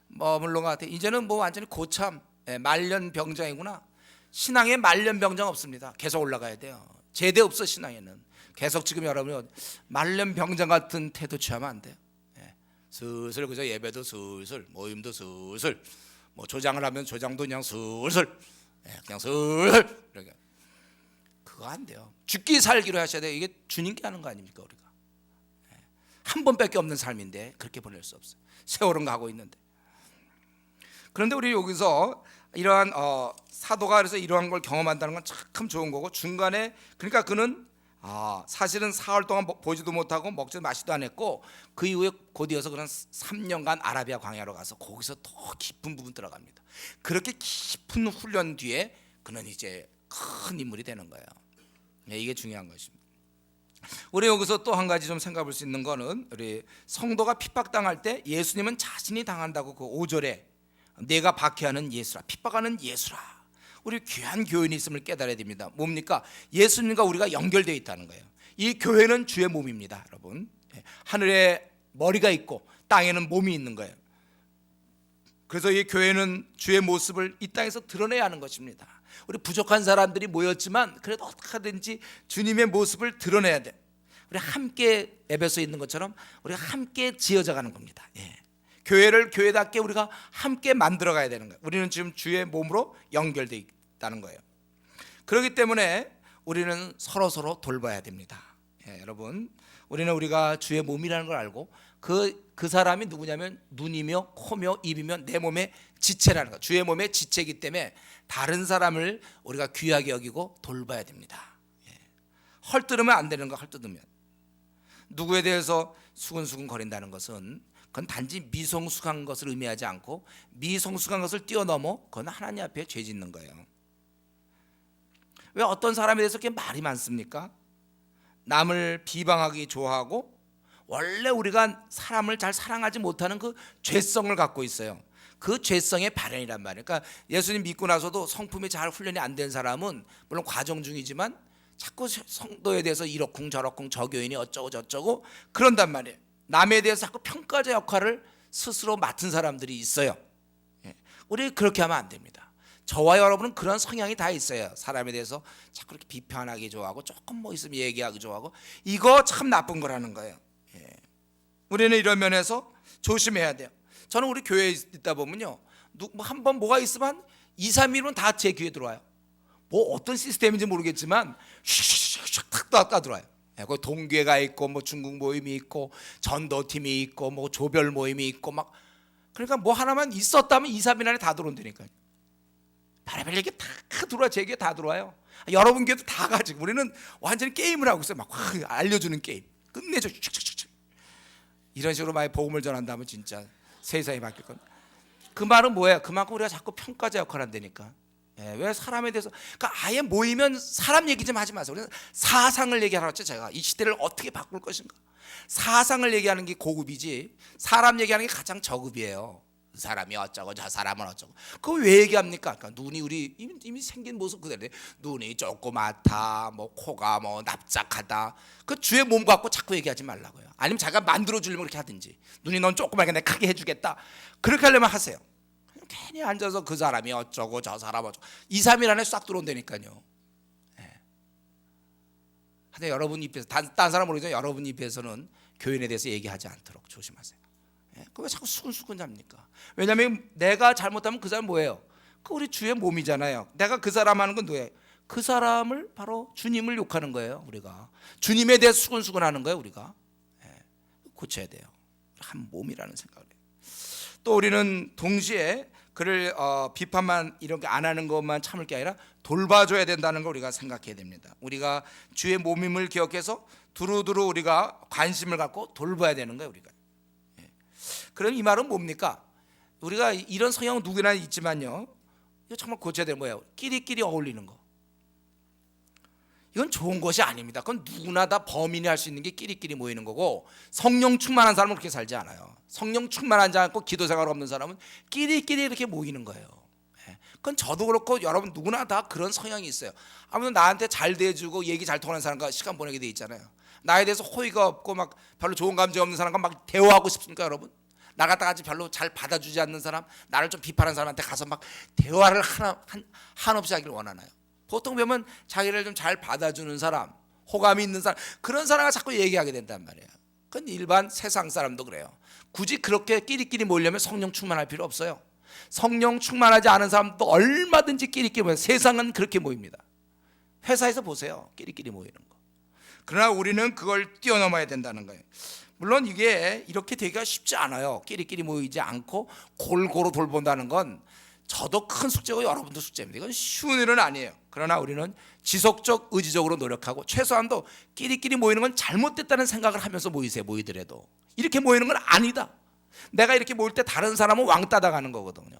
머물러 것 같아. 이제는 뭐 완전히 고참 말년병장이구나. 신앙에 말년병장 없습니다. 계속 올라가야 돼요. 제대 없어. 신앙에는 계속 지금 여러분 말년병장 같은 태도 취하면 안 돼요. 슬슬 그저 예배도 슬슬, 모임도 슬슬, 뭐 조장을 하면 조장도 그냥 슬슬, 그냥 슬슬 이렇게. 그거 안 돼요. 죽기 살기로 하셔야 돼요. 이게 주님께 하는 거 아닙니까? 우리가 한 번밖에 없는 삶인데 그렇게 보낼 수 없어요. 세월은 가고 있는데. 그런데 우리 여기서 이러한 사도가 그래서 이러한 걸 경험한다는 건 참 좋은 거고, 중간에 그러니까 그는 사실은 사흘 동안 보지도 못하고 먹지도 마시도 안 했고 그 이후에 곧 이어서 그런 3년간 아라비아 광야로 가서 거기서 더 깊은 부분 들어갑니다. 그렇게 깊은 훈련 뒤에 그는 이제 큰 인물이 되는 거예요. 이게 중요한 것입니다. 우리 여기서 또 한 가지 좀 생각해 볼 수 있는 거는 우리 성도가 핍박당할 때 예수님은 자신이 당한다고 그 5절에 내가 박해하는 예수라, 핍박하는 예수라, 우리 귀한 교인이 있음을 깨달아야 됩니다. 뭡니까? 예수님과 우리가 연결되어 있다는 거예요. 이 교회는 주의 몸입니다, 여러분. 하늘에 머리가 있고 땅에는 몸이 있는 거예요. 그래서 이 교회는 주의 모습을 이 땅에서 드러내야 하는 것입니다. 우리 부족한 사람들이 모였지만 그래도 어떻게 하든지 주님의 모습을 드러내야 돼. 우리 함께 에베소에 있는 것처럼 우리가 함께 지어져 가는 겁니다. 교회를 교회답게 우리가 함께 만들어 가야 되는 거예요. 우리는 지금 주의 몸으로 연결되어 있다는 거예요. 그렇기 때문에 우리는 서로 돌봐야 됩니다. 여러분, 우리는 우리가 주의 몸이라는 걸 알고 그 사람이 누구냐면 눈이며 코며 입이며 내 몸의 지체라는 거. 주의 몸의 지체이기 때문에 다른 사람을 우리가 귀하게 여기고 돌봐야 됩니다. 헐뜯으면 안 되는 거. 헐뜯으면 누구에 대해서 수근수근 거린다는 것은 그건 단지 미성숙한 것을 의미하지 않고 미성숙한 것을 뛰어넘어 그건 하나님 앞에 죄 짓는 거예요. 왜 어떤 사람에 대해서 그렇게 말이 많습니까? 남을 비방하기 좋아하고 원래 우리가 사람을 잘 사랑하지 못하는 그 죄성을 갖고 있어요. 그 죄성의 발현이란 말이에요. 그러니까 예수님 믿고 나서도 성품이 잘 훈련이 안 된 사람은 물론 과정 중이지만 자꾸 성도에 대해서 이러쿵 저러쿵 저 교인이 어쩌고 저쩌고 그런단 말이에요. 남에 대해서 자꾸 평가자 역할을 스스로 맡은 사람들이 있어요. 우리 그렇게 하면 안 됩니다. 저와 여러분은 그런 성향이 다 있어요. 사람에 대해서 자꾸 이렇게 비판하기 좋아하고 조금 뭐 있으면 얘기하기 좋아하고 이거 참 나쁜 거라는 거예요. 우리는 이런 면에서 조심해야 돼요. 저는 우리 교회에 있다 보면요, 한번 뭐가 있으면 2, 3일은 다 제 귀에 들어와요. 뭐 어떤 시스템인지 모르겠지만 슉슉슉 탁 들어와요. 거기 동계가 있고 뭐 중국 모임이 있고 전도팀이 있고 뭐 조별 모임이 있고 막 그러니까 뭐 하나만 있었다면 2, 3일 안에 다 들어온다니까요. 별의별 얘기 다 들어와. 제 귀에 다 들어와요. 여러분 귀에도 다 가지고 우리는 완전히 게임을 하고 있어요. 막 알려주는 게임 끝내줘. 이런 식으로 많이 복음을 전한다면 진짜 세상이 바뀔 겁니다. 그 말은 뭐예요? 그만큼 우리가 자꾸 평가자 역할을 한다니까. 왜 사람에 대해서 그러니까 아예 모이면 사람 얘기 좀 하지 마세요. 우리는 사상을 얘기하라고 했죠. 제가 이 시대를 어떻게 바꿀 것인가. 사상을 얘기하는 게 고급이지 사람 얘기하는 게 가장 저급이에요. 그 사람이 어쩌고 저 사람은 어쩌고. 그거 왜 얘기합니까? 그러니까 눈이 우리 이미 생긴 모습 그대로 눈이 조그맣다, 뭐 코가 뭐 납작하다. 그 주의 몸 갖고 자꾸 얘기하지 말라고요. 아니면 자기가 만들어 주려면 그렇게 하든지. 눈이 넌 조그맣게 내가 크게 해주겠다. 그렇게 하려면 하세요. 괜히 앉아서 그 사람이 어쩌고 저 사람 어쩌고 2, 3일 안에 싹 들어온다니까요. 하여튼 여러분 입에서 딴 사람 모르겠지만 여러분 입에서는 교인에 대해서 얘기하지 않도록 조심하세요. 왜 자꾸 수근수근 잡니까? 왜냐하면 내가 잘못하면 그 사람 뭐예요? 그 우리 주의 몸이잖아요. 내가 그 사람 하는 건 누구예요? 그 사람을 바로 주님을 욕하는 거예요. 우리가 주님에 대해서 수근수근 하는 거예요. 우리가 고쳐야 돼요. 한 몸이라는 생각을 해요. 또 우리는 동시에 그를 비판만 이렇게 안 하는 것만 참을 게 아니라 돌봐줘야 된다는 걸 우리가 생각해야 됩니다. 우리가 주의 몸임을 기억해서 두루두루 우리가 관심을 갖고 돌봐야 되는 거예요. 우리가. 그럼 이 말은 뭡니까? 우리가 이런 성향은 누구나 있지만요, 이거 정말 고쳐야 되는 거예요. 끼리끼리 어울리는 거. 이건 좋은 것이 아닙니다. 그건 누구나 다 범인이 할 수 있는 게 끼리끼리 모이는 거고, 성령 충만한 사람은 그렇게 살지 않아요. 성령 충만하지 않고 기도 생활 없는 사람은 끼리끼리 이렇게 모이는 거예요. 그건 저도 그렇고 여러분 누구나 다 그런 성향이 있어요. 아무튼 나한테 잘 대해주고 얘기 잘 통하는 사람과 시간 보내게 돼 있잖아요. 나에 대해서 호의가 없고 막 별로 좋은 감정 없는 사람과 막 대화하고 싶습니까, 여러분? 나 갖다 같이 별로 잘 받아주지 않는 사람, 나를 좀 비판하는 사람한테 가서 막 대화를 한없이 하기를 원하나요? 보통 보면 자기를 좀 잘 받아주는 사람, 호감이 있는 사람, 그런 사람과 자꾸 얘기하게 된단 말이에요. 그건 일반 세상 사람도 그래요. 굳이 그렇게 끼리끼리 모이려면 성령 충만할 필요 없어요. 성령 충만하지 않은 사람도 얼마든지 끼리끼리 모여요. 세상은 그렇게 모입니다. 회사에서 보세요. 끼리끼리 모이는 거. 그러나 우리는 그걸 뛰어넘어야 된다는 거예요. 물론 이게 이렇게 되기가 쉽지 않아요. 끼리끼리 모이지 않고 골고루 돌본다는 건 저도 큰 숙제고 여러분도 숙제입니다. 이건 쉬운 일은 아니에요. 그러나 우리는 지속적 의지적으로 노력하고 최소한도 끼리끼리 모이는 건 잘못됐다는 생각을 하면서 모이더라도 이렇게 모이는 건 아니다. 내가 이렇게 모일 때 다른 사람은 왕따 당하는 거거든요.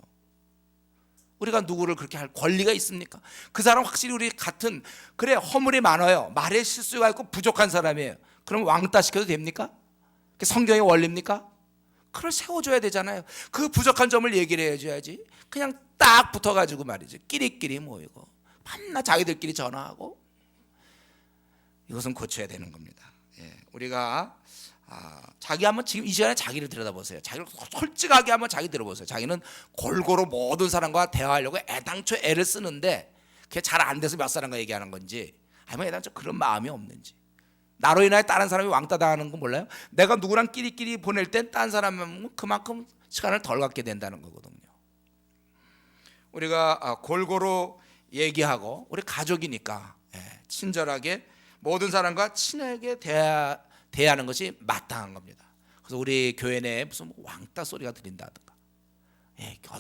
우리가 누구를 그렇게 할 권리가 있습니까? 그 사람 확실히 우리 같은, 그래 허물이 많아요, 말에 실수가 있고 부족한 사람이에요. 그럼 왕따 시켜도 됩니까? 그게 성경의 원리입니까? 그걸 세워줘야 되잖아요. 그 부족한 점을 얘기를 해줘야지. 그냥 딱 붙어가지고 말이죠, 끼리끼리 모이고 밤낮 자기들끼리 전화하고, 이것은 고쳐야 되는 겁니다. 우리가 자기 한번 지금 이 시간에 자기를 들여다보세요. 자기를 솔직하게 한번 자기 들어보세요. 자기는 골고루 모든 사람과 대화하려고 애당초 애를 쓰는데 그게 잘 안 돼서 몇 사람과 얘기하는 건지, 아니면 애당초 그런 마음이 없는지. 나로 인하여 다른 사람이 왕따 당하는 거 몰라요? 내가 누구랑 끼리끼리 보낼 땐 다른 사람은 그만큼 시간을 덜 갖게 된다는 거거든요. 우리가 골고루 얘기하고 우리 가족이니까 친절하게 모든 사람과 친하게 대하는 것이 마땅한 겁니다. 그래서 우리 교회 내에 무슨 왕따 소리가 들린다든가,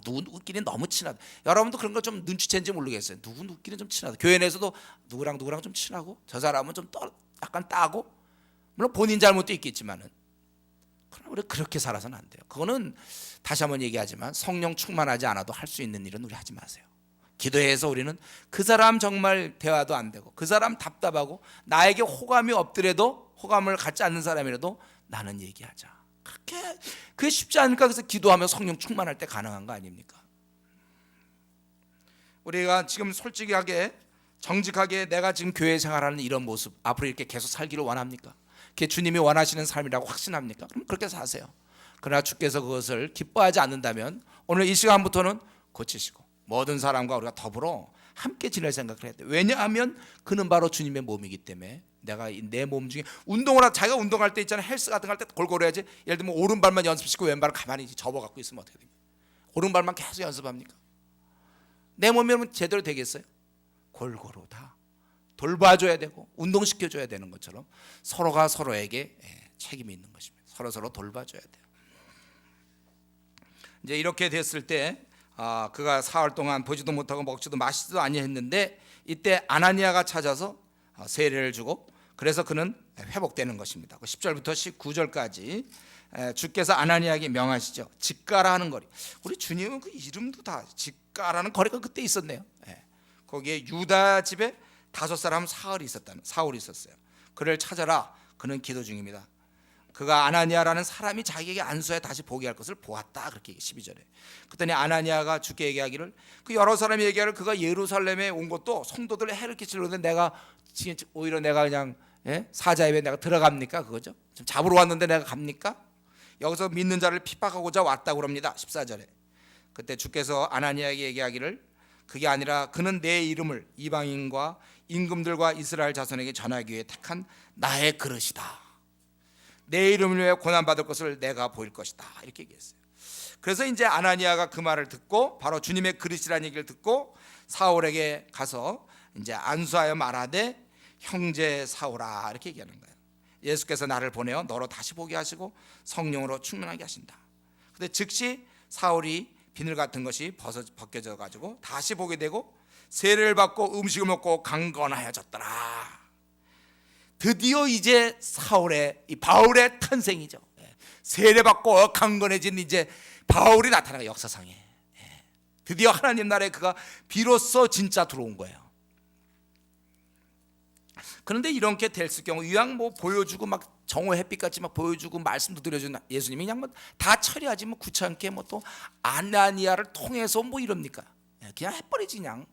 누구끼리 너무 친하다. 여러분도 그런 거 좀 눈치챘는지 모르겠어요. 누구끼리 좀 친하다. 교회 내에서도 누구랑 좀 친하고 저 사람은 좀 약간 따고, 물론 본인 잘못도 있겠지만은, 그러나 우리 그렇게 살아서는 안 돼요. 그거는 다시 한번 얘기하지만 성령 충만하지 않아도 할 수 있는 일은 우리 하지 마세요. 기도해서 우리는 그 사람 정말 대화도 안 되고 그 사람 답답하고 나에게 호감이 없더라도, 호감을 갖지 않는 사람이라도 나는 얘기하자. 그게 쉽지 않을까? 그래서 기도하면 성령 충만할 때 가능한 거 아닙니까? 우리가 지금 솔직하게 정직하게 내가 지금 교회 생활하는 이런 모습 앞으로 이렇게 계속 살기를 원합니까? 그게 주님이 원하시는 삶이라고 확신합니까? 그럼 그렇게 사세요. 그러나 주께서 그것을 기뻐하지 않는다면 오늘 이 시간부터는 고치시고 모든 사람과 우리가 더불어 함께 지낼 생각을 해야 돼요. 왜냐하면 그는 바로 주님의 몸이기 때문에, 내가 내 몸 중에 자기가 운동할 때 있잖아요, 헬스 같은 거 할 때 골고루 해야지. 예를 들면 오른발만 연습시키고 왼발은 가만히 접어갖고 있으면 어떻게 됩니까? 오른발만 계속 연습합니까? 내 몸이면 제대로 되겠어요? 골고루 다 돌봐줘야 되고 운동시켜줘야 되는 것처럼 서로가 서로에게 책임이 있는 것입니다. 서로 돌봐줘야 돼요. 이제 이렇게 됐을 때 그가 사흘 동안 보지도 못하고 먹지도 마시지도 아니했는데, 이때 아나니아가 찾아서 세례를 주고, 그래서 그는 회복되는 것입니다. 10절부터 19절까지 주께서 아나니아에게 명하시죠. 직가라 하는 거리. 우리 주님은 그 이름도 다 직가라는 거리가 그때 있었네요. 거기에 유다 집에 5사람 사울이 있었어요. 그를 찾아라. 그는 기도 중입니다. 그가 아나니아라는 사람이 자기에게 안수해 다시 보게 할 것을 보았다. 그렇게 12절에. 그랬더니 아나니아가 주께 얘기하기를, 그 여러 사람이 얘기하기를 그가 예루살렘에 온 것도 성도들의 해를 끼치려는데 내가 오히려 내가 그냥 사자입에 내가 들어갑니까? 그거죠. 좀 잡으러 왔는데 내가 갑니까? 여기서 믿는 자를 핍박하고자 왔다고 합니다. 14절에. 그때 주께서 아나니아에게 얘기하기를, 그게 아니라 그는 내 이름을 이방인과 임금들과 이스라엘 자손에게 전하기 위해 택한 나의 그릇이다. 내 이름을 위해 고난받을 것을 내가 보일 것이다. 이렇게 얘기했어요. 그래서 이제 아나니아가 그 말을 듣고 바로 주님의 그릇이라는 얘기를 듣고 사울에게 가서 이제 안수하여 말하되 형제 사울아, 이렇게 얘기하는 거예요. 예수께서 나를 보내어 너로 다시 보게 하시고 성령으로 충만하게 하신다. 근데 즉시 사울이 비늘 같은 것이 벗겨져 가지고 다시 보게 되고 세례를 받고 음식을 먹고 강건하여졌더라. 드디어 이제 이 바울의 탄생이죠. 세례받고 강건해진 이제 바울이 나타나요. 역사상에. 드디어 하나님 나라에 그가 비로소 진짜 들어온 거예요. 그런데 이렇게 됐을 경우 이왕 보여주고 막 정오 햇빛같이 막 보여주고 말씀도 드려준 예수님이 그냥 다 처리하지 귀찮게 또 아나니아를 통해서 이럽니까? 그냥 해버리지 그냥.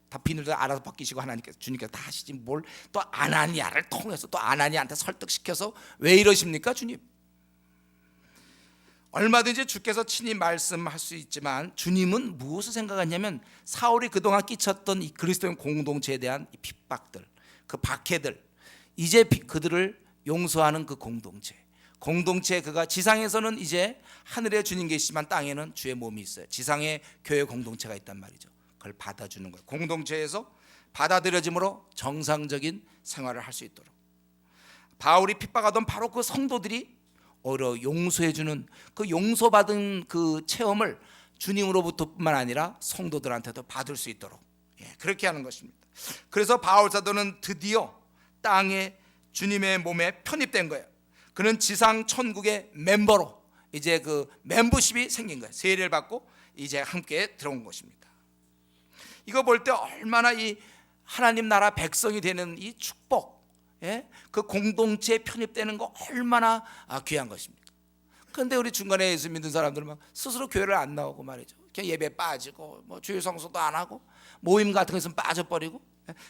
다 비늘도 알아서 벗기시고 주님께서 다 하시지 뭘 또 아나니아를 통해서 또 아나니아한테 설득시켜서 왜 이러십니까? 주님. 얼마든지 주께서 친히 말씀할 수 있지만 주님은 무엇을 생각하냐면 사울이 그동안 끼쳤던 이 그리스도인 공동체에 대한 이 핍박들, 그 박해들, 이제 그들을 용서하는 그 공동체 그가 지상에서는 이제 하늘에 주님 계시지만 땅에는 주의 몸이 있어요. 지상에 교회 공동체가 있단 말이죠. 그걸 받아주는 거예요. 공동체에서 받아들여짐으로 정상적인 생활을 할 수 있도록 바울이 핍박하던 바로 그 성도들이 오히려 용서해주는 그 용서받은 그 체험을 주님으로부터뿐만 아니라 성도들한테도 받을 수 있도록 그렇게 하는 것입니다. 그래서 바울 사도는 드디어 땅에 주님의 몸에 편입된 거예요. 그는 지상 천국의 멤버로 이제 그 멤버십이 생긴 거예요. 세례를 받고 이제 함께 들어온 것입니다. 이거 볼 때 얼마나 이 하나님 나라 백성이 되는 이 축복, 그 공동체에 편입되는 거 얼마나 귀한 것입니까? 그런데 우리 중간에 예수 믿는 사람들은 막 스스로 교회를 안 나오고 말이죠. 그냥 예배 빠지고 뭐 주일 성수도 안 하고 모임 같은 것은 빠져버리고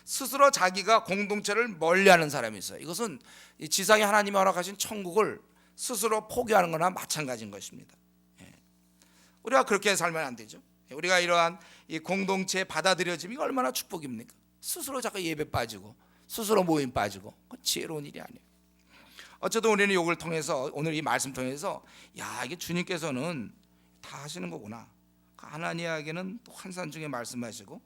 스스로 자기가 공동체를 멀리하는 사람이 있어요. 이것은 지상에 하나님이 허락하신 천국을 스스로 포기하는 거나 마찬가지인 것입니다. 우리가 그렇게 살면 안 되죠. 우리가 이러한 이 공동체에 받아들여짐이 얼마나 축복입니까? 스스로 자꾸 예배 빠지고 스스로 모임 빠지고 그건 지혜로운 일이 아니에요. 어쨌든 우리는 이걸 통해서 오늘 이 말씀 통해서 이게 주님께서는 다 하시는 거구나. 아나니아에게는 또 환산 중에 말씀하시고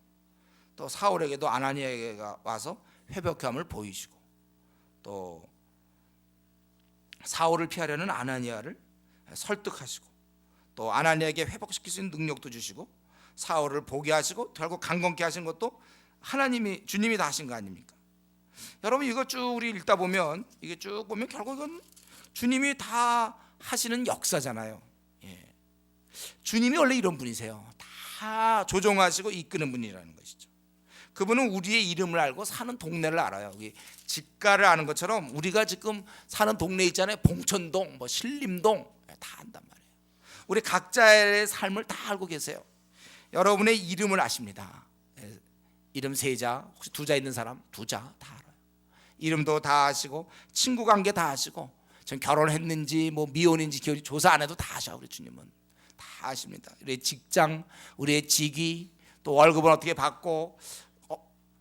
또 사울에게도 아나니아가 와서 회복함을 보이시고 또 사울을 피하려는 아나니아를 설득하시고 또 아나니아에게 회복시킬 수 있는 능력도 주시고 사울을 보게 하시고 결국 강건케 하신 것도 하나님이 주님이 다 하신 거 아닙니까? 여러분 이거 쭉 우리 읽다 보면 이게 쭉 보면 결국은 주님이 다 하시는 역사잖아요. 주님이 원래 이런 분이세요. 다 조종하시고 이끄는 분이라는 것이죠. 그분은 우리의 이름을 알고 사는 동네를 알아요. 집가를 아는 것처럼 우리가 지금 사는 동네 있잖아요. 봉천동, 뭐 신림동 다 안단 말이에요. 우리 각자의 삶을 다 알고 계세요. 여러분의 이름을 아십니다. 이름 세자, 혹시 두자 있는 사람? 두자 다 알아요. 이름도 다 아시고 친구 관계 다 아시고 전 결혼했는지 뭐 미혼인지 조사 안 해도 다 아셔. 우리 주님은 다 아십니다. 우리의 직장, 우리의 직위, 또 월급은 어떻게 받고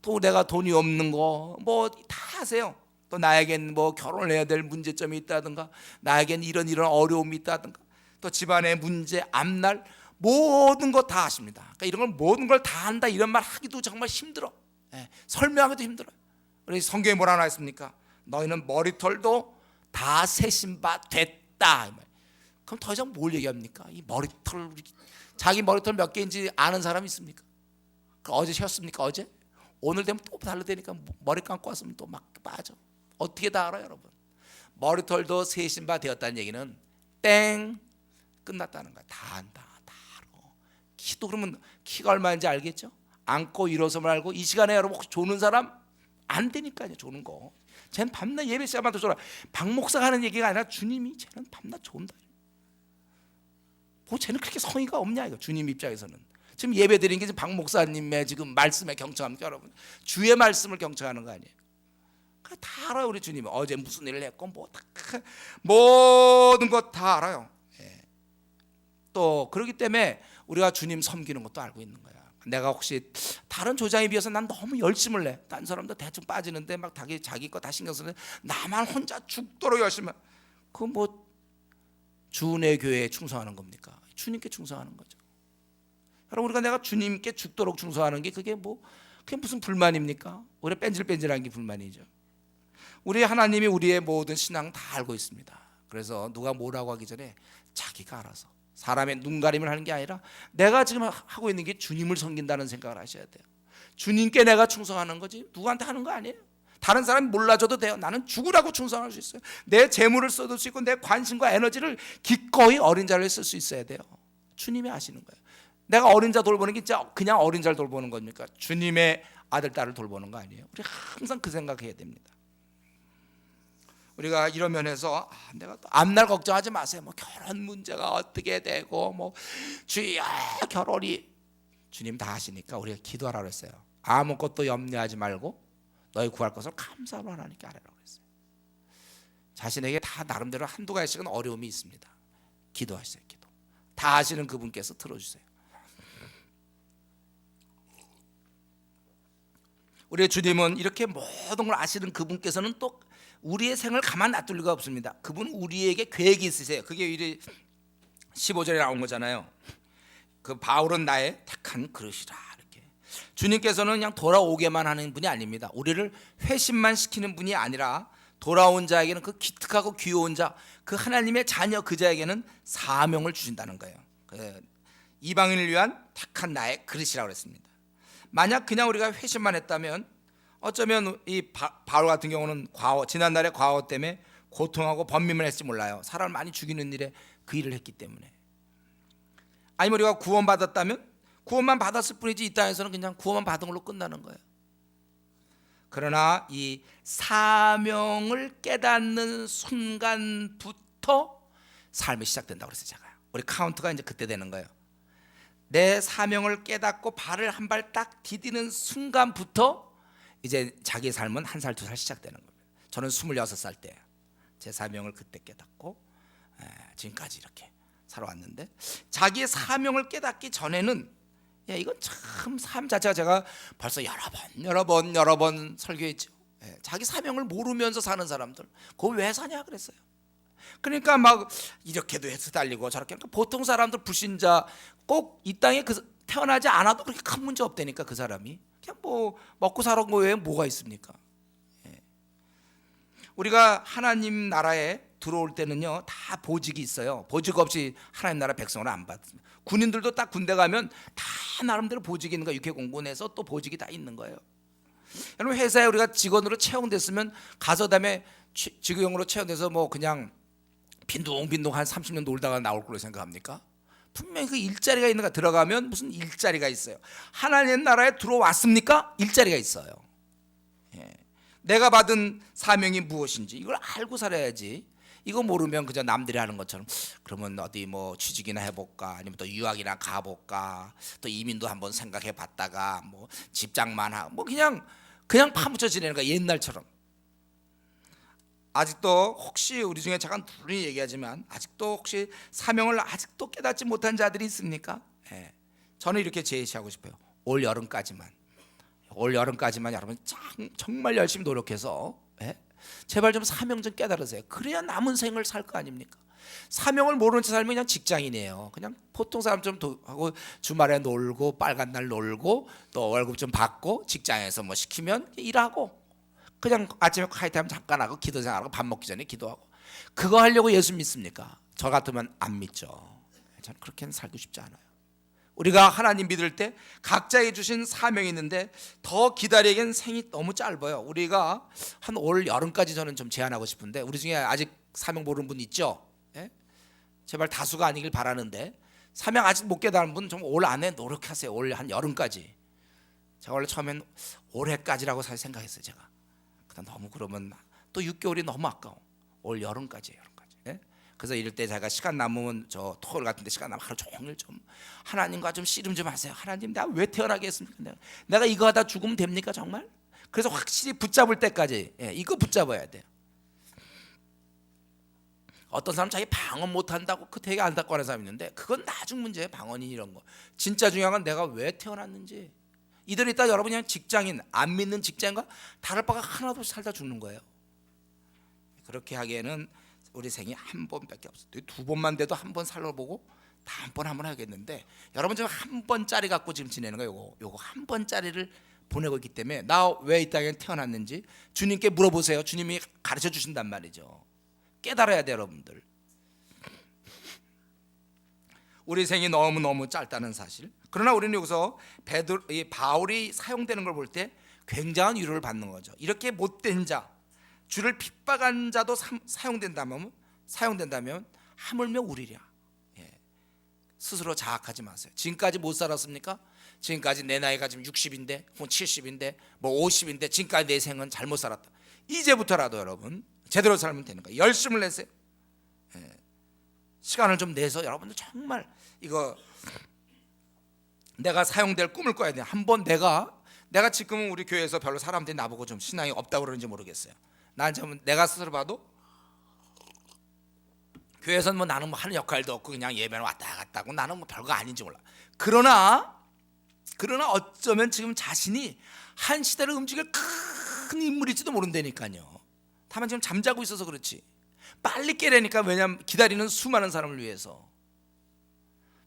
또 내가 돈이 없는 거 뭐 다 아세요. 또 나에겐 뭐 결혼을 해야 될 문제점이 있다든가 나에겐 이런 어려움이 있다든가 또 집안의 문제, 앞날 모든 거 다 아십니다. 그러니까 이런 걸 모든 걸 다 안다 이런 말 하기도 정말 힘들어. 설명하기도 힘들어요. 우리 성경에 뭐라 나와 있습니까? 너희는 머리털도 다 세신 바 됐다. 그럼 더 이상 뭘 얘기합니까? 이 머리털, 자기 머리털 몇 개인지 아는 사람 있습니까? 어제 쉬었습니까? 어제? 오늘 되면 또 달라대니까 머리 감고 왔으면 또 막 빠져. 어떻게 다 알아요, 여러분? 머리털도 세신 바 되었다는 얘기는 땡 끝났다는 거야. 다 안다, 다 알아. 키도 그러면 키가 얼마인지 알겠죠? 앉고 일어서만 알고 이 시간에 여러분 혹시 조는 사람 안 되니까요. 조는 거. 쟤는 밤낮 예배 시간마다 졸아. 박 목사가 하는 얘기가 아니라 주님이 쟤는 밤낮 존다. 뭐 쟤는 그렇게 성의가 없냐 이거 주님 입장에서는. 지금 예배 드리는 게 지금 박 목사님의 지금 말씀에 경청합니까 여러분? 주의 말씀을 경청하는 거 아니에요? 다 알아요 우리 주님은. 어제 무슨 일을 했고 뭐 다 모든 것 다 알아요. 또 그렇기 때문에 우리가 주님 섬기는 것도 알고 있는 거야. 내가 혹시 다른 조장에 비해서 난 너무 열심을 내. 다른 사람도 대충 빠지는데 막 자기 거 다 신경 쓰는데 나만 혼자 죽도록 열심히. 그 뭐 주내 교회에 충성하는 겁니까? 주님께 충성하는 거죠. 여러분 우리가 내가 주님께 죽도록 충성하는 게 그게 무슨 불만입니까? 우리 뺀질뺀질한 게 불만이죠. 우리 하나님이 우리의 모든 신앙 다 알고 있습니다. 그래서 누가 뭐라고 하기 전에 자기가 알아서 사람의 눈가림을 하는 게 아니라 내가 지금 하고 있는 게 주님을 섬긴다는 생각을 하셔야 돼요. 주님께 내가 충성하는 거지 누구한테 하는 거 아니에요. 다른 사람이 몰라줘도 돼요. 나는 죽으라고 충성할 수 있어요. 내 재물을 써도 수 있고 내 관심과 에너지를 기꺼이 어린 자를 쓸 수 있어야 돼요. 주님이 아시는 거예요. 내가 어린 자 돌보는 게 진짜 그냥 어린 자를 돌보는 겁니까? 주님의 아들 딸을 돌보는 거 아니에요. 우리 항상 그 생각해야 됩니다. 우리가 이런 면에서 내가 또 앞날 걱정하지 마세요. 뭐 결혼 문제가 어떻게 되고 뭐 주여 결혼이 주님 다 하시니까 우리가 기도하라 그랬어요. 아무것도 염려하지 말고 너희 구할 것을 감사로 하나님께 아뢰라고 그랬어요. 자신에게 다 나름대로 한두 가지씩은 어려움이 있습니다. 기도하세요. 기도. 다 하시는 그분께서 들어주세요. 우리의 주님은 이렇게 모든 걸 아시는 그분께서는 또 우리의 생을 가만 놔둘 리가 없습니다. 그분은 우리에게 계획이 있으세요. 그게 우리 15절에 나온 거잖아요. 그 바울은 나의 택한 그릇이라 이렇게. 주님께서는 그냥 돌아오게만 하는 분이 아닙니다. 우리를 회심만 시키는 분이 아니라 돌아온 자에게는 그 기특하고 귀여운 자, 그 하나님의 자녀 그 자에게는 사명을 주신다는 거예요. 이방인을 위한 택한 나의 그릇이라고 그랬습니다. 만약 그냥 우리가 회심만 했다면 어쩌면 이 바울 같은 경우는 지난날의 과거 때문에 고통하고 번민을 했을지 몰라요. 사람을 많이 죽이는 일에 그 일을 했기 때문에. 아니면 우리가 구원받았다면 구원만 받았을 뿐이지 이 땅에서는 그냥 구원만 받은 걸로 끝나는 거예요. 그러나 이 사명을 깨닫는 순간부터 삶이 시작된다고 그랬어요. 제가 우리 카운트가 이제 그때 되는 거예요. 내 사명을 깨닫고 발을 한 발 딱 디디는 순간부터 이제 자기의 삶은 한 살, 두 살 시작되는 겁니다. 저는 26살 때 제 사명을 그때 깨닫고 지금까지 이렇게 살아왔는데, 자기의 사명을 깨닫기 전에는 이건 참 삶 자체가, 제가 벌써 여러 번 설교했죠. 자기 사명을 모르면서 사는 사람들 그거 왜 사냐 그랬어요. 그러니까 막 이렇게도 해서 달리고 저렇게. 그러니까 보통 사람들 불신자 꼭 이 땅에 태어나지 않아도 그렇게 큰 문제 없다니까. 그 사람이 그냥 뭐 먹고 사는 거 외에 뭐가 있습니까? 우리가 하나님 나라에 들어올 때는요 다 보직이 있어요. 보직 없이 하나님 나라 백성을 안 받습니다. 군인들도 딱 군대 가면 다 나름대로 보직이 있는 거예요. 육해 공군에서 또 보직이 다 있는 거예요. 여러분, 회사에 우리가 직원으로 채용됐으면 가서 다음에 직원으로 채용돼서 뭐 그냥 빈둥빈둥 한 30년 놀다가 나올 걸로 생각합니까? 분명히 그 일자리가 있는가. 들어가면 무슨 일자리가 있어요. 하나님 나라에 들어왔습니까? 일자리가 있어요. 내가 받은 사명이 무엇인지 이걸 알고 살아야지. 이거 모르면 그저 남들이 하는 것처럼 그러면 어디 뭐 취직이나 해볼까, 아니면 또 유학이나 가볼까, 또 이민도 한번 생각해봤다가 뭐 집장만 하고 뭐 그냥 파묻혀 지내는 거야, 옛날처럼. 아직도 혹시 우리 중에 잠깐 둘이 얘기하지만 아직도 혹시 사명을 아직도 깨닫지 못한 자들이 있습니까? 저는 이렇게 제시하고 싶어요. 올 여름까지만 여러분 정말 열심히 노력해서 제발 좀 사명 좀 깨달으세요. 그래야 남은 생을 살 거 아닙니까? 사명을 모르는 채 살면 그냥 직장인이에요. 그냥 보통 사람처럼 하고 주말에 놀고 빨간 날 놀고 또 월급 좀 받고 직장에서 뭐 시키면 일하고 그냥 아침에 콰이트하면 잠깐 하고 기도 생활하고 밥 먹기 전에 기도하고. 그거 하려고 예수 믿습니까? 저 같으면 안 믿죠. 저는 그렇게는 살고 싶지 않아요. 우리가 하나님 믿을 때 각자에게 주신 사명이 있는데 더 기다리기엔 생이 너무 짧아요. 우리가 한 올 여름까지 저는 좀 제한하고 싶은데, 우리 중에 아직 사명 모르는 분 있죠? 제발 다수가 아니길 바라는데, 사명 아직 못 깨달은 분 좀 올 안에 노력하세요. 올 한 여름까지. 제가 원래 처음엔 올해까지라고 생각했어요. 제가 그다음 너무 그러면 또 6개월이 너무 아까워. 올 여름까지예요. 그래서 이럴 때 제가 시간 남으면 저 토요일 같은 데 시간 남으면 하루 종일 좀 하나님과 좀 씨름 좀 하세요. 하나님, 내가 왜 태어나게 했습니까? 내가 이거 하다 죽으면 됩니까 정말? 그래서 확실히 붙잡을 때까지 이거 붙잡아야 돼요. 어떤 사람 자기 방언 못한다고 그 되게 안타까워하는 사람이 있는데 그건 나중 문제예요. 방언이 이런 거. 진짜 중요한 건 내가 왜 태어났는지. 이들 있다 여러분 그냥 직장인, 안 믿는 직장인과 다를 바가 하나도 없이 살다 죽는 거예요. 그렇게 하기에는 우리 생이 한 번밖에 없어요. 두 번만 돼도 한 번 살아보고 다음번 한번 하겠는데, 여러분 지금 한 번짜리 갖고 지금 지내는 거예요. 요거 한 번짜리를 보내고 있기 때문에 나 왜 이 땅에 태어났는지 주님께 물어보세요. 주님이 가르쳐 주신단 말이죠. 깨달아야 돼요, 여러분들. 우리 생이 너무너무 짧다는 사실. 그러나 우리는 여기서 바울이 사용되는 걸 볼 때 굉장한 위로를 받는 거죠. 이렇게 못된 자, 주를 핍박한 자도 사용된다면 하물며 우리랴. 스스로 자학하지 마세요. 지금까지 못 살았습니까? 지금까지 내 나이가 지금 60인데 뭐 70인데 뭐 50인데 지금까지 내 생은 잘못 살았다. 이제부터라도 여러분 제대로 살면 되는 거예요. 열심을 내세요. 시간을 좀 내서 여러분들 정말 이거 내가 사용될 꿈을 꿔야 돼요. 한번 내가 지금은 우리 교회에서 별로 사람들이 나보고 좀 신앙이 없다고 그러는지 모르겠어요. 난 좀 내가 스스로 봐도 교회에서는 뭐 나는 뭐 하는 역할도 없고 그냥 예배는 왔다 갔다 하고 나는 뭐 별거 아닌지 몰라. 그러나 어쩌면 지금 자신이 한 시대를 움직일 큰 인물일지도 모른다니까요. 다만 지금 잠자고 있어서 그렇지. 빨리 깨라니까. 왜냐하면 기다리는 수많은 사람을 위해서.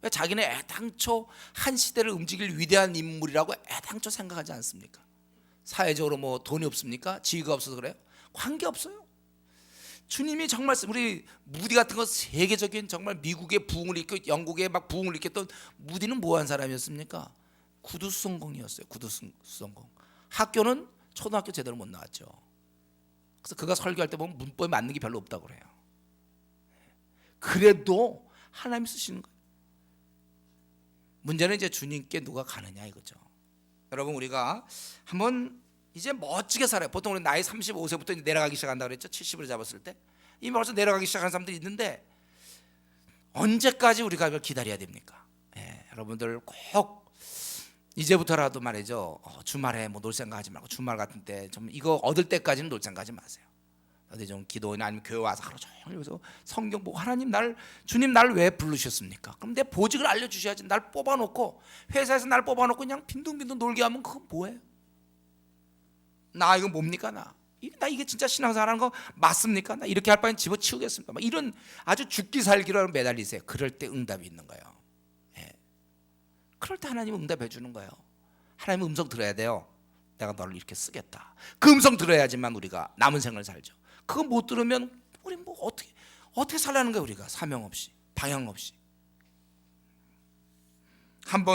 자기는 애당초 한 시대를 움직일 위대한 인물이라고 애당초 생각하지 않습니까? 사회적으로 뭐 돈이 없습니까? 지위가 없어서 그래요? 관계없어요. 주님이 정말 우리 무디 같은 거 세계적인 정말 미국의 부흥을 일으켰고 영국의 막 부흥을 일으켰던 무디는 뭐한 사람이었습니까? 구두 수성공이었어요. 구두 수성공. 학교는 초등학교 제대로 못 나왔죠. 그래서 그가 설교할 때 보면 문법에 맞는 게 별로 없다고 그래요. 그래도 하나님이 쓰시는 거예요. 문제는 이제 주님께 누가 가느냐 이거죠. 여러분, 우리가 한번 이제 멋지게 살아요. 보통 우리 나이 35세부터 이제 내려가기 시작한다 그랬죠. 70으로 잡았을 때 이미 벌써 내려가기 시작한 사람들이 있는데 언제까지 우리가 이걸 기다려야 됩니까? 여러분들 꼭 이제부터라도 말이죠. 주말에 뭐 놀 생각하지 말고 주말 같은 때 좀 이거 얻을 때까지는 놀 생각하지 마세요. 어디 좀 기도나 아니면 교회 와서 하루 종일 여기서 성경 보고 하나님 주님 날 왜 부르셨습니까? 그럼 내 보직을 알려주셔야지. 날 뽑아놓고 회사에서 날 뽑아놓고 그냥 빈둥빈둥 놀게 하면 그건 뭐예요? 나 이거 뭡니까 나 이게 진짜 신앙생활하는 거 맞습니까? 나 이렇게 할 바엔 집어치우겠습니다. 막 이런 아주 죽기 살기로 매달리세요. 그럴 때 응답이 있는 거예요. 그럴 때 하나님은 응답해 주는 거예요. 하나님은 음성 들어야 돼요. 내가 너를 이렇게 쓰겠다. 그 음성 들어야지만 우리가 남은 생을 살죠. 그거 못 들으면 우리 뭐 어떻게 살라는 거예요? 우리가 사명 없이 방향 없이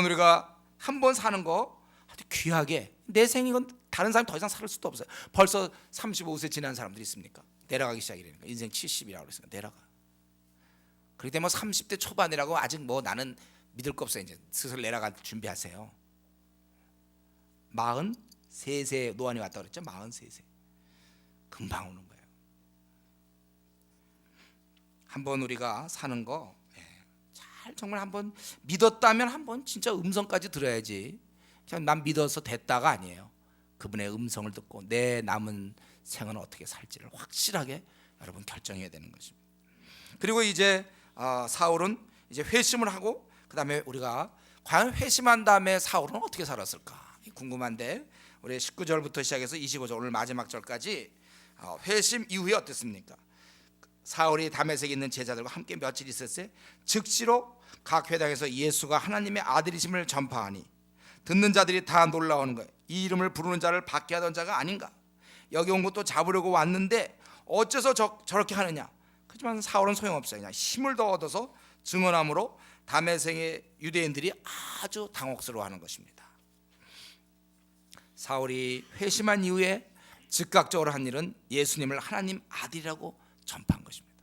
우리가 한 번 사는 거 아주 귀하게 내 생이건 다른 사람이 더 이상 살 수도 없어요. 벌써 35세 지난 사람들이 있습니까? 내려가기 시작이라니까. 인생 70이라고 그랬으니까 내려가. 그렇기 때문에 30대 초반이라고 아직 뭐 나는 믿을 거 없어요. 이제 슬슬 내려갈 준비하세요. 43세 노안이 왔다 그랬죠. 43세 금방 오는 거예요. 한번 우리가 사는 거 잘 정말 한번 믿었다면 한번 진짜 음성까지 들어야지. 그냥 난 믿어서 됐다가 아니에요. 그분의 음성을 듣고 내 남은 생은 어떻게 살지를 확실하게 여러분 결정해야 되는 것입니다. 그리고 이제 사울은 이제 회심을 하고 그 다음에 우리가 과연 회심한 다음에 사울은 어떻게 살았을까 궁금한데 우리 19절부터 시작해서 25절 오늘 마지막 절까지 회심 이후에 어땠습니까? 사울이 다메섹에 있는 제자들과 함께 며칠 있었어요. 즉시로 각 회당에서 예수가 하나님의 아들이심을 전파하니 듣는 자들이 다 놀라우는 거예요. 이 이름을 부르는 자를 받게 하던 자가 아닌가? 여기 온 것도 잡으려고 왔는데 어째서 저렇게 하느냐? 그렇지만 사울은 소용없어요. 그냥 힘을 더 얻어서 증언함으로 다메섹의 유대인들이 아주 당혹스러워하는 것입니다. 사울이 회심한 이후에 즉각적으로 한 일은 예수님을 하나님 아들이라고 전파한 것입니다.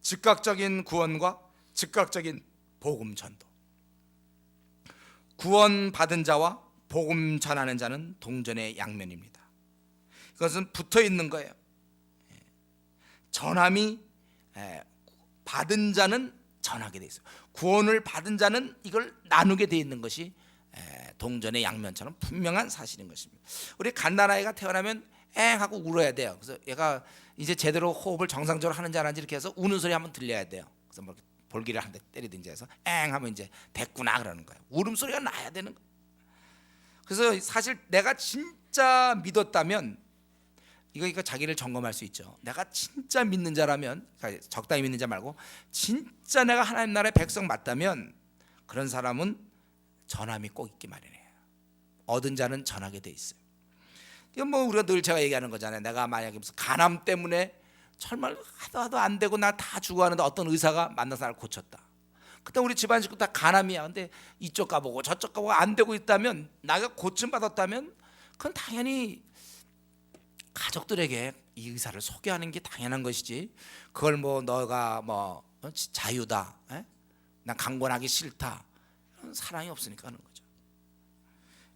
즉각적인 구원과 즉각적인 복음 전도. 구원받은 자와 복음 전하는 자는 동전의 양면입니다. 그것은 붙어 있는 거예요. 전함이 받은 자는 전하게 돼 있어요. 구원을 받은 자는 이걸 나누게 돼 있는 것이 동전의 양면처럼 분명한 사실인 것입니다. 우리 갓난아이가 태어나면 엥 하고 울어야 돼요. 그래서 얘가 이제 제대로 호흡을 정상적으로 하는지 안 하는지 이렇게 해서 우는 소리 한번 들려야 돼요. 그래서 뭐 볼기를 한 대 때리든지 해서 엥 하면 이제 됐구나 그러는 거예요. 울음소리가 나야 되는 거예요. 그래서 사실 내가 진짜 믿었다면 이거 자기를 점검할 수 있죠. 내가 진짜 믿는 자라면, 적당히 믿는 자 말고 진짜 내가 하나님 나라의 백성 맞다면 그런 사람은 전함이 꼭 있기 마련이에요. 얻은 자는 전하게 돼 있어요. 이건 뭐 우리가 늘 제가 얘기하는 거잖아요. 내가 만약에 무슨 간암 때문에 정말 하도 안 되고 나 다 죽어가는데 어떤 의사가 만나서 나를 고쳤다. 그때 우리 집안 식구 다 간암이야. 근데 이쪽 가보고 저쪽 가보고 안 되고 있다면, 나가 고침 받았다면 그건 당연히 가족들에게 이 의사를 소개하는 게 당연한 것이지, 그걸 뭐 너가 뭐 자유다, 난 강권하기 싫다, 이런 사랑이 없으니까 하는 거죠.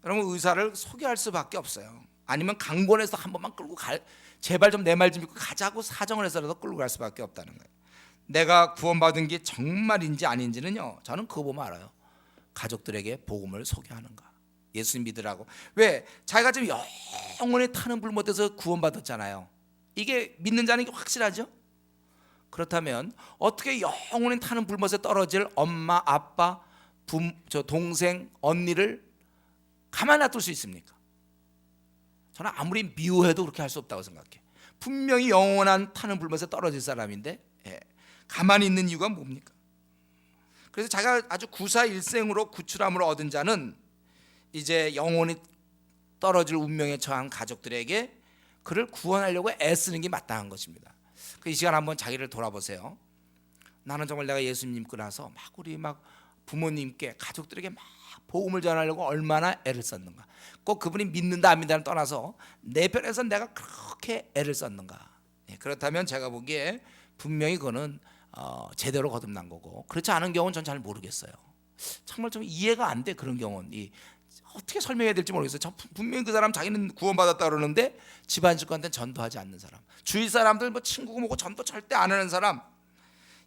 여러분, 의사를 소개할 수밖에 없어요. 아니면 강권해서 한 번만 끌고 제발 좀 내 말 좀 믿고 가자고 사정을 해서라도 끌고 갈 수밖에 없다는 거예요. 내가 구원받은 게 정말인지 아닌지는요, 저는 그거 보면 알아요. 가족들에게 복음을 소개하는가, 예수님 믿으라고. 왜? 자기가 지금 영원히 타는 불 못해서 구원받았잖아요. 이게 믿는 자는 확실하죠? 그렇다면 어떻게 영원히 타는 불못에 떨어질 엄마, 아빠, 동생, 언니를 가만 놔둘 수 있습니까? 저는 아무리 미워해도 그렇게 할 수 없다고 생각해. 분명히 영원한 타는 불못에 떨어질 사람인데 가만히 있는 이유가 뭡니까? 그래서 자기가 아주 구사일생으로 구출함으로 얻은 자는 이제 영원히 떨어질 운명에 처한 가족들에게 그를 구원하려고 애쓰는 게 마땅한 것입니다. 이 시간 한번 자기를 돌아보세요. 나는 정말 내가 예수님 믿고 나서 우리 부모님께, 가족들에게 복음을 전하려고 얼마나 애를 썼는가. 꼭 그분이 믿는다 안 믿는다를 떠나서 내 편에서 내가 그렇게 애를 썼는가. 그렇다면 제가 보기에 분명히 그거는 제대로 거듭난 거고, 그렇지 않은 경우는 전 잘 모르겠어요. 정말 좀 이해가 안 돼. 그런 경우는 어떻게 설명해야 될지 모르겠어요. 분명히 그 사람 자기는 구원받았다 그러는데 집안 식구한테는 전도하지 않는 사람, 주위 사람들 뭐 친구고 뭐고 전도 절대 안 하는 사람.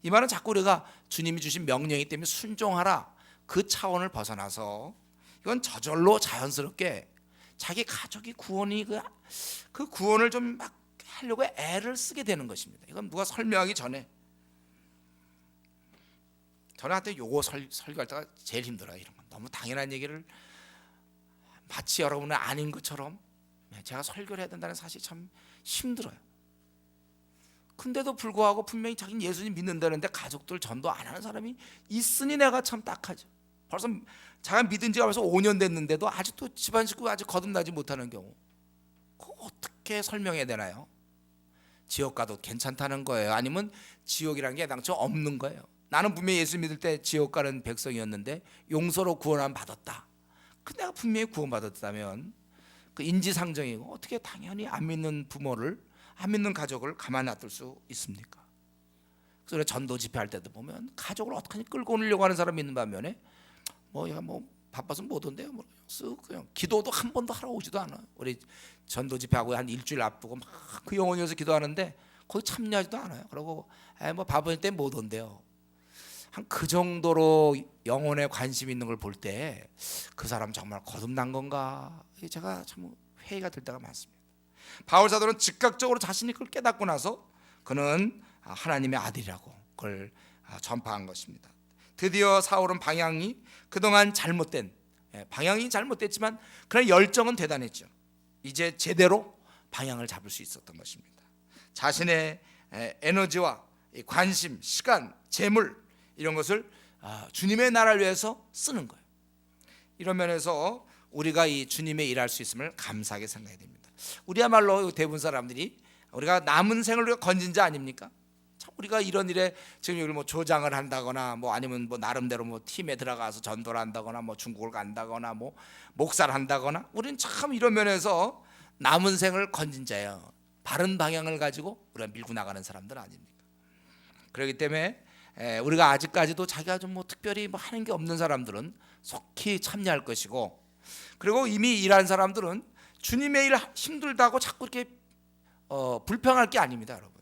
이 말은 자꾸 우리가 주님이 주신 명령이기 때문에 순종하라, 그 차원을 벗어나서 이건 저절로 자연스럽게 자기 가족이 구원이 그 구원을 좀 막 하려고 애를 쓰게 되는 것입니다. 이건 누가 설명하기 전에, 저는 한테 요거 설교할 때가 제일 힘들어요. 이런 건 너무 당연한 얘기를 마치 여러분은 아닌 것처럼 제가 설교를 해야 된다는 사실이 참 힘들어요. 근데도 불구하고 분명히 자기는 예수님 믿는다는데 가족들 전도 안 하는 사람이 있으니 내가 참 딱하죠. 벌써 자기가 믿은 지가 벌써 5년 됐는데도 아직도 집안 식구가 아직 거듭나지 못하는 경우, 그거 어떻게 설명해야 되나요? 지옥 가도 괜찮다는 거예요? 아니면 지옥이라는 게 애당초 없는 거예요? 나는 분명히 예수 믿을 때 지옥 가는 백성이었는데 용서로 구원함 받았다. 그 내가 분명히 구원받았다면 그 인지상정이고, 어떻게 당연히 안 믿는 부모를, 안 믿는 가족을 가만 놔둘 수 있습니까? 그래서 전도 집회할 때도 보면 가족을 어떻게 끌고 오려고 하는 사람이 있는 반면에 얘가 바빠서 못 온대요. 쓱 그냥 기도도 한 번도 하러 오지도 않아. 우리 전도 집회하고 한 일주일 앞두고 막 그 영혼이 어서 기도하는데 거기 참여하지도 않아요. 그러고 바쁜 때 못 온대요. 한 그 정도로 영혼에 관심 있는 걸 볼 때 그 사람 정말 거듭난 건가, 제가 참 회의가 될 때가 많습니다. 바울 사도는 즉각적으로 자신이 그걸 깨닫고 나서 그는 하나님의 아들이라고 그걸 전파한 것입니다. 드디어 사울은 방향이 그동안 방향이 잘못됐지만 그런 열정은 대단했죠. 이제 제대로 방향을 잡을 수 있었던 것입니다. 자신의 에너지와 관심, 시간, 재물 이런 것을 주님의 나라를 위해서 쓰는 거예요. 이런 면에서 우리가 이 주님의 일할 수 있음을 감사하게 생각해야 됩니다. 우리야말로 대부분 사람들이 우리가 남은 생을 우리가 건진 자 아닙니까? 참 우리가 이런 일에 지금 여기 조장을 한다거나 아니면 나름대로 팀에 들어가서 전도를 한다거나 중국을 간다거나 목사를 한다거나, 우리는 참 이런 면에서 남은 생을 건진 자예요. 바른 방향을 가지고 우리가 밀고 나가는 사람들 아닙니까? 그렇기 때문에 우리가 아직까지도 자기가 좀 특별히 하는 게 없는 사람들은 속히 참여할 것이고, 그리고 이미 일한 사람들은 주님의 일 힘들다고 자꾸 이렇게 불평할 게 아닙니다, 여러분.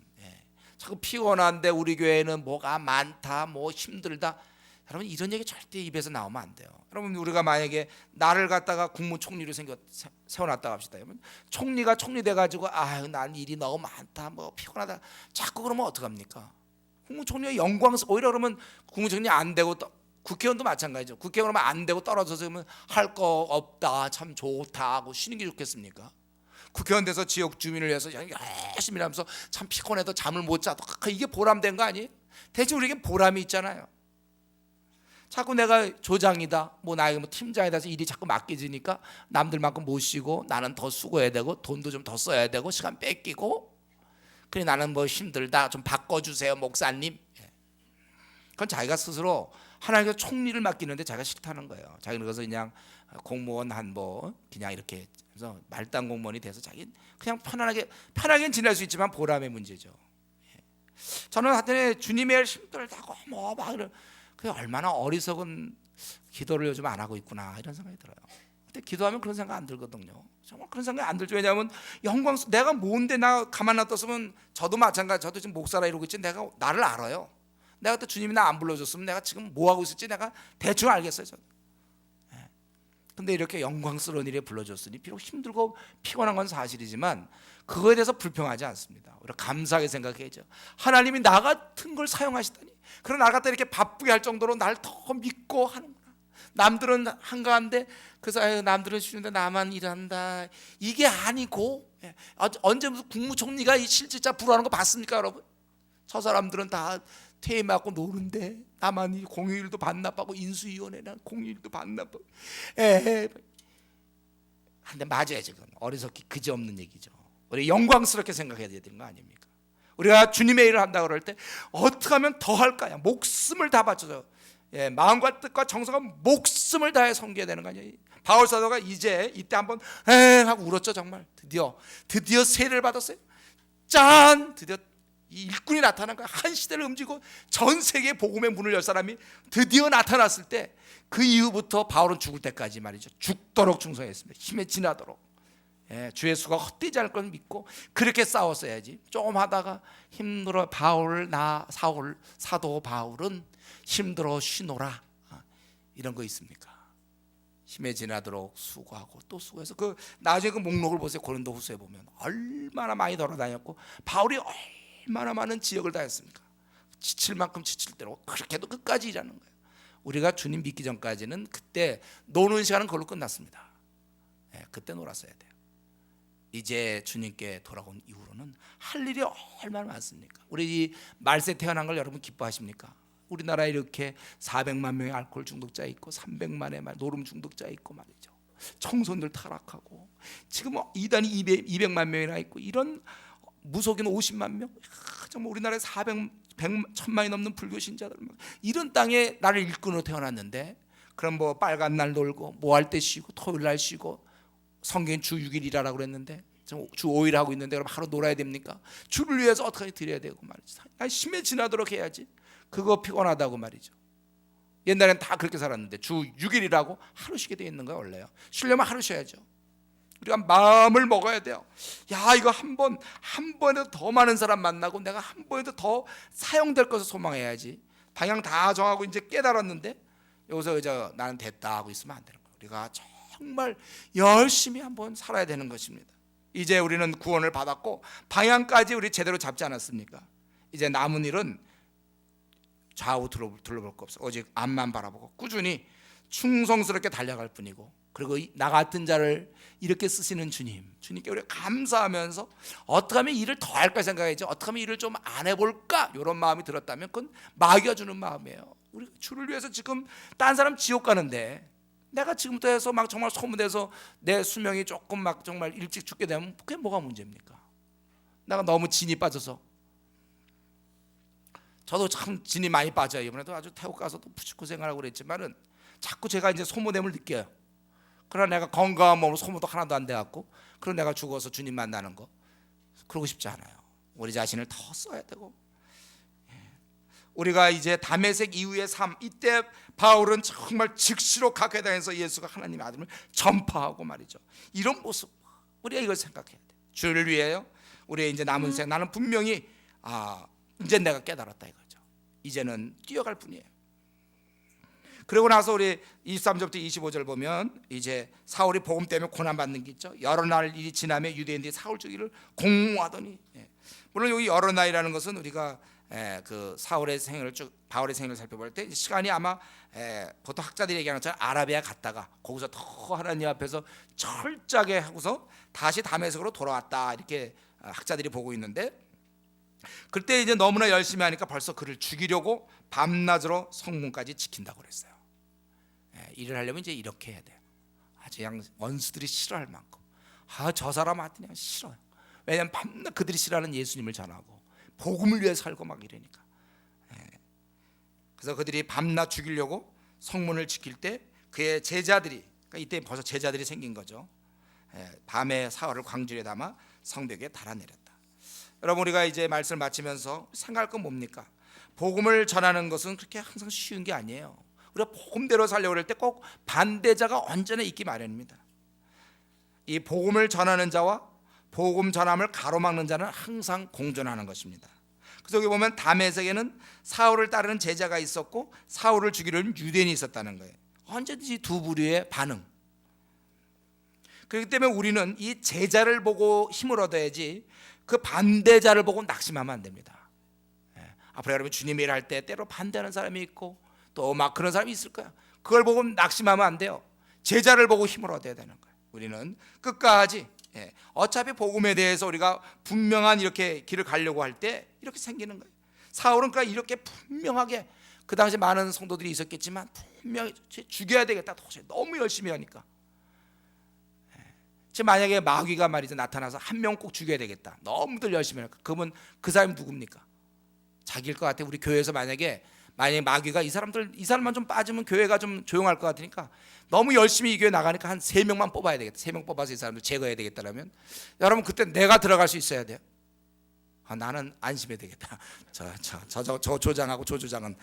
자꾸 피곤한데 우리 교회는 뭐가 많다, 힘들다. 여러분 이런 얘기 절대 입에서 나오면 안 돼요. 여러분 우리가 만약에 나를 갖다가 국무총리로 세워놨다고 합시다. 총리가 총리 돼가지고 난 일이 너무 많다, 피곤하다, 자꾸 그러면 어떡합니까? 국무총리의 영광스, 오히려 그러면 국무총리 안 되고 국회의원도 마찬가지죠. 국회의원 하면 안 되고 떨어져서 할 거 없다, 참 좋다 하고 쉬는 게 좋겠습니까? 국회의원 돼서 지역 주민을 위해서 열심히 하면서 참 피곤해도 잠을 못 자도 이게 보람된 거 아니에요? 대체 우리에게 보람이 있잖아요. 자꾸 내가 조장이다, 나에게 팀장이다 해서 일이 자꾸 맡겨지니까 남들만큼 못 쉬고 나는 더 수고해야 되고 돈도 좀 더 써야 되고 시간 뺏기고, 그래 나는 힘들다, 좀 바꿔주세요 목사님. 그건 자기가 스스로 하나님께서 총리를 맡기는데 자기가 싫다는 거예요. 자기는 그래서 그냥 공무원 그냥 이렇게 해서 말단 공무원이 돼서 자기 그냥 편하게 지낼 수 있지만 보람의 문제죠. 저는 하여튼 주님의 일 힘들다고 그 얼마나 어리석은 기도를 요즘 안 하고 있구나 이런 생각이 들어요. 근데 기도하면 그런 생각 안 들거든요. 정말 그런 생각 안 들죠. 왜냐하면 내가 뭔데 나 가만 놔뒀으면, 저도 마찬가지, 저도 지금 목사라 이러고 있지, 내가 나를 알아요. 내가 그때 주님이 나 안 불러줬으면 내가 지금 뭐 하고 있을지 내가 대충 알겠어요. 저는. 근데 이렇게 영광스러운 일에 불러줬으니 비록 힘들고 피곤한 건 사실이지만 그거에 대해서 불평하지 않습니다. 우리가 감사하게 생각해야죠. 하나님이 나 같은 걸 사용하시다니, 그런 나 같다 이렇게 바쁘게 할 정도로 날 더 믿고 하는구나. 남들은 한가한데 그래서 남들은 쉬는데 나만 일한다, 이게 아니고, 언제부터 국무총리가 이 실질자 부르는 거 봤습니까, 여러분? 저 사람들은 다 퇴임하고 노는데 나만 이 공휴일도 반납하고, 인수위원회나 공휴일도 반납하고. 근데 맞아요, 지금 어리석기 그지없는 얘기죠. 우리 영광스럽게 생각해야 되는 거 아닙니까? 우리가 주님의 일을 한다 그럴 때 어떻게 하면 더 할까요? 목숨을 다 바쳐서 마음과 뜻과 정성과 목숨을 다해 섬겨야 되는 거 아니에요. 바울 사도가 이제 이때 한번 엥 하고 울었죠. 정말 드디어 세례를 받았어요. 짠! 드디어 이 일꾼이 나타난 거야. 한 시대를 움직이고 전 세계 복음의 문을 열 사람이 드디어 나타났을 때, 그 이후부터 바울은 죽을 때까지 말이죠, 죽도록 충성했습니다. 힘에 지나도록. 주 예수가 헛되지 않을 걸 믿고 그렇게 싸웠어야지. 조금 하다가 힘들어 사도 바울은 힘들어 쉬노라, 이런 거 있습니까? 힘에 지나도록 수고하고 또 수고해서 나중에 그 목록을 보세요. 고린도후서에 보면 얼마나 많이 돌아다녔고 바울이 얼마나 많은 지역을 다녔습니까? 지칠 만큼 지칠 대로 그렇게도 끝까지 일하는 거예요. 우리가 주님 믿기 전까지는 그때 노는 시간은 그걸로 끝났습니다. 그때 놀았어야 돼요. 이제 주님께 돌아온 이후로는 할 일이 얼마나 많습니까? 우리 이 말세 태어난 걸 여러분 기뻐하십니까? 우리나라에 이렇게 400만 명의 알코올 중독자 있고 300만의 노름 중독자 있고 말이죠. 청소년들 타락하고 지금 이단이 200만 명이나 있고, 이런 무속인 50만 명, 정말 우리나라에 1000만이 넘는 불교 신자들, 이런 땅에 나를 일꾼으로 태어났는데, 그럼 뭐 빨간 날 놀고 뭐 할 때 쉬고 토요일 날 쉬고, 성경엔 주 6일 일하라고 그랬는데 주 5일 하고 있는데 그럼 하루 놀아야 됩니까? 주를 위해서 어떻게 드려야 되고 말이죠. 심해 지나도록 해야지. 그거 피곤하다고 말이죠. 옛날엔 다 그렇게 살았는데 주 6일이라고 하루 쉬게 돼 있는 거야. 원래요. 쉬려면 하루 쉬어야죠. 우리가 마음을 먹어야 돼요. 야, 이거 한 번에도 더 많은 사람 만나고 내가 한 번에도 더 사용될 것을 소망해야지. 방향 다 정하고 이제 깨달았는데 여기서 이제 나는 됐다 하고 있으면 안 되는 거예요. 우리가 정말 열심히 한번 살아야 되는 것입니다. 이제 우리는 구원을 받았고 방향까지 우리 제대로 잡지 않았습니까? 이제 남은 일은 좌우 둘러볼 거 없어. 오직 앞만 바라보고 꾸준히 충성스럽게 달려갈 뿐이고, 그리고 나 같은 자를 이렇게 쓰시는 주님께 우리가 감사하면서 어떻게 하면 일을 더 할까 생각했죠. 어떻게 하면 일을 좀 안 해볼까, 이런 마음이 들었다면 그건 마귀가 주는 마음이에요. 우리 주를 위해서 지금 딴 사람 지옥 가는데 내가 지금부터 해서 막 정말 소문내서 내 수명이 조금 막 정말 일찍 죽게 되면 그게 뭐가 문제입니까? 내가 너무 진이 빠져서, 저도 참 진이 많이 빠져요. 이번에도 아주 태국 가서도 고생하라고 그랬지만은 자꾸 제가 이제 소모됨을 느껴요. 그러나 내가 건강한 몸으로 소모도 하나도 안 돼갖고, 그럼 내가 죽어서 주님 만나는 거 그러고 싶지 않아요. 우리 자신을 더 써야 되고, 우리가 이제 다메섹 이후의 삶, 이때 바울은 정말 즉시로 각 회당에서 예수가 하나님의 아들을 전파하고 말이죠. 이런 모습, 우리가 이걸 생각해야 돼. 주를 위해요. 우리의 이제 남은 생, 나는 분명히 이제 내가 깨달았다 이거죠. 이제는 뛰어갈 뿐이에요. 그러고 나서 우리 23절부터 25절 보면 이제 사울이 복음 때문에 고난받는 게 있죠. 여러 날 일이 지나며 유대인들이 사울 주기를 공모하더니, 물론 여기 여러 날이라는 것은 우리가 그 사울의 생애를 바울의 생애를 살펴볼 때 시간이 아마 보통 학자들이 얘기하는 것처럼 아라비아 갔다가 거기서 더 하나님 앞에서 철저하게 하고서 다시 다메섹으로 돌아왔다, 이렇게 학자들이 보고 있는데, 그때 이제 너무나 열심히 하니까 벌써 그를 죽이려고 밤낮으로 성문까지 지킨다고 그랬어요. 일을 하려면 이제 이렇게 해야 돼요. 아주 그냥 원수들이 싫어할 만큼, 저 사람한테 그냥 싫어요. 왜냐하면 밤낮 그들이 싫어하는 예수님을 전하고 복음을 위해 살고 막 이러니까. 그래서 그들이 밤낮 죽이려고 성문을 지킬 때 그의 제자들이, 그러니까 이때 벌써 제자들이 생긴 거죠. 밤에 사흘을 광주에 담아 성벽에 달아내렸다. 여러분, 우리가 이제 말씀을 마치면서 생각할 건 뭡니까? 복음을 전하는 것은 그렇게 항상 쉬운 게 아니에요. 우리가 복음대로 살려고 할 때 꼭 반대자가 언제나 있기 마련입니다. 이 복음을 전하는 자와 복음 전함을 가로막는 자는 항상 공존하는 것입니다. 그래서 여기 보면 다메섹에는 사울을 따르는 제자가 있었고 사울을 죽이려는 유대인이 있었다는 거예요. 언제든지 두 부류의 반응. 그렇기 때문에 우리는 이 제자를 보고 힘을 얻어야지 그 반대자를 보고 낙심하면 안 됩니다. 앞으로 여러분 주님 일할 때 때로 반대하는 사람이 있고 또 막 그런 사람이 있을 거야. 그걸 보고 낙심하면 안 돼요. 제자를 보고 힘을 얻어야 되는 거예요. 우리는 끝까지, 어차피 복음에 대해서 우리가 분명한 이렇게 길을 가려고 할 때 이렇게 생기는 거예요. 사울은 그러니까 이렇게 분명하게, 그 당시 많은 성도들이 있었겠지만 분명히 죽여야 되겠다, 도저히 너무 열심히 하니까. 지금 만약에 마귀가 말이죠 나타나서 한 명 꼭 죽여야 되겠다, 너무들 열심히 하니까, 그러면 그 사람이 누굽니까? 자기일 것 같아. 우리 교회에서 만약에 만약에 마귀가 이 사람만 좀 빠지면 교회가 좀 조용할 것 같으니까 너무 열심히 이 교회 나가니까 한 3명만 뽑아야 되겠다. 3명 뽑아서 이 사람들 제거해야 되겠다라면 여러분 그때 내가 들어갈 수 있어야 돼요. 나는 안심해야 되겠다. 저 조장하고 조 조장은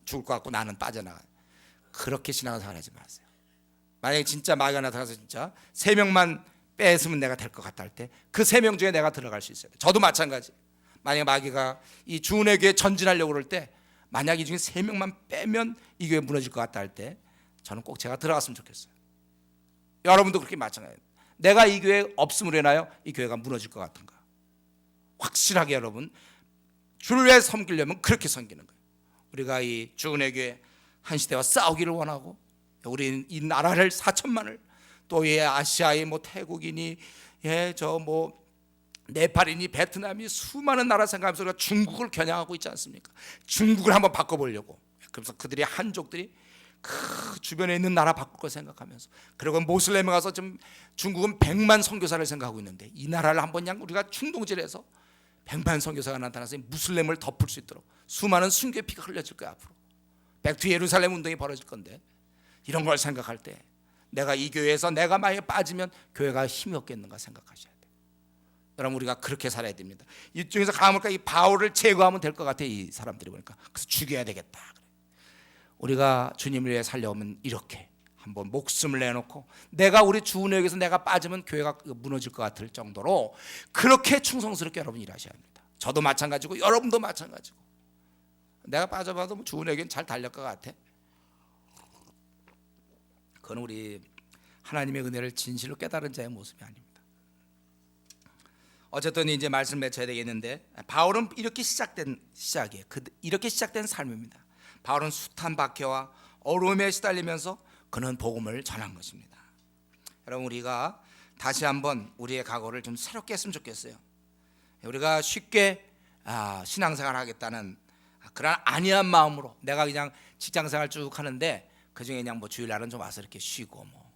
죽을 것 같고 나는 빠져나가. 그렇게 신앙생활 하지 마세요. 만약에 진짜 마귀가 나타나서 진짜 3명만 뺏으면 내가 될 것 같다 할 때 그 3명 중에 내가 들어갈 수 있어야 돼. 저도 마찬가지. 만약에 마귀가 이 주은혜 교회 전진하려고 그럴 때 만약 이 중에 3명만 빼면 이 교회 무너질 것 같다 할 때 저는 꼭 제가 들어갔으면 좋겠어요. 여러분도 그렇게 마찬가지예요. 내가 이 교회에 없음으로 인하여 이 교회가 무너질 것 같은가. 확실하게 여러분 주를 위해 섬기려면 그렇게 섬기는 거예요. 우리가 이 주은혜 교회 한 시대와 싸우기를 원하고 우리 이 나라를 4천만을 또 아시아의 뭐 태국이니 저 뭐 네팔이니 베트남이 수많은 나라 생각하면서 우리가 중국을 겨냥하고 있지 않습니까? 중국을 한번 바꿔보려고. 그래서 그들이 한족들이 그 주변에 있는 나라 바꿀 거 생각하면서 그리고 모슬렘에 가서 지금 중국은 100만 선교사를 생각하고 있는데 이 나라를 한번 그냥 우리가 충동질해서 100만 선교사가 나타나서 무슬렘을 덮을 수 있도록 수많은 순교의 피가 흘려질 거야. 앞으로 백투 예루살렘 운동이 벌어질 건데 이런 걸 생각할 때 내가 이 교회에서 내가 만약에 빠지면 교회가 힘이 없겠는가 생각하셔야 돼요. 여러분 우리가 그렇게 살아야 됩니다. 이쪽에서 가물까 이 바울을 제거하면 될 것 같아. 이 사람들이 보니까 그래서 죽여야 되겠다. 우리가 주님을 위해 살려오면 이렇게 한번 목숨을 내놓고 내가 우리 주은혜에게서 내가 빠지면 교회가 무너질 것 같을 정도로 그렇게 충성스럽게 여러분 일하셔야 합니다. 저도 마찬가지고 여러분도 마찬가지고. 내가 빠져봐도 뭐 주은혜에게는 잘 달릴 것 같아. 그건 우리 하나님의 은혜를 진실로 깨달은 자의 모습이 아닙니다. 어쨌든 이제 말씀 맺혀야 되겠는데 바울은 이렇게 시작된 시작이에요. 이렇게 시작된 삶입니다. 바울은 숱한 박해와 어려움에 시달리면서 그는 복음을 전한 것입니다. 여러분 우리가 다시 한번 우리의 각오를 좀 새롭게 했으면 좋겠어요. 우리가 쉽게 신앙생활 하겠다는 그런 안이한 마음으로 내가 그냥 직장생활 쭉 하는데 그중에 그냥 뭐 주일날은 좀 와서 이렇게 쉬고 뭐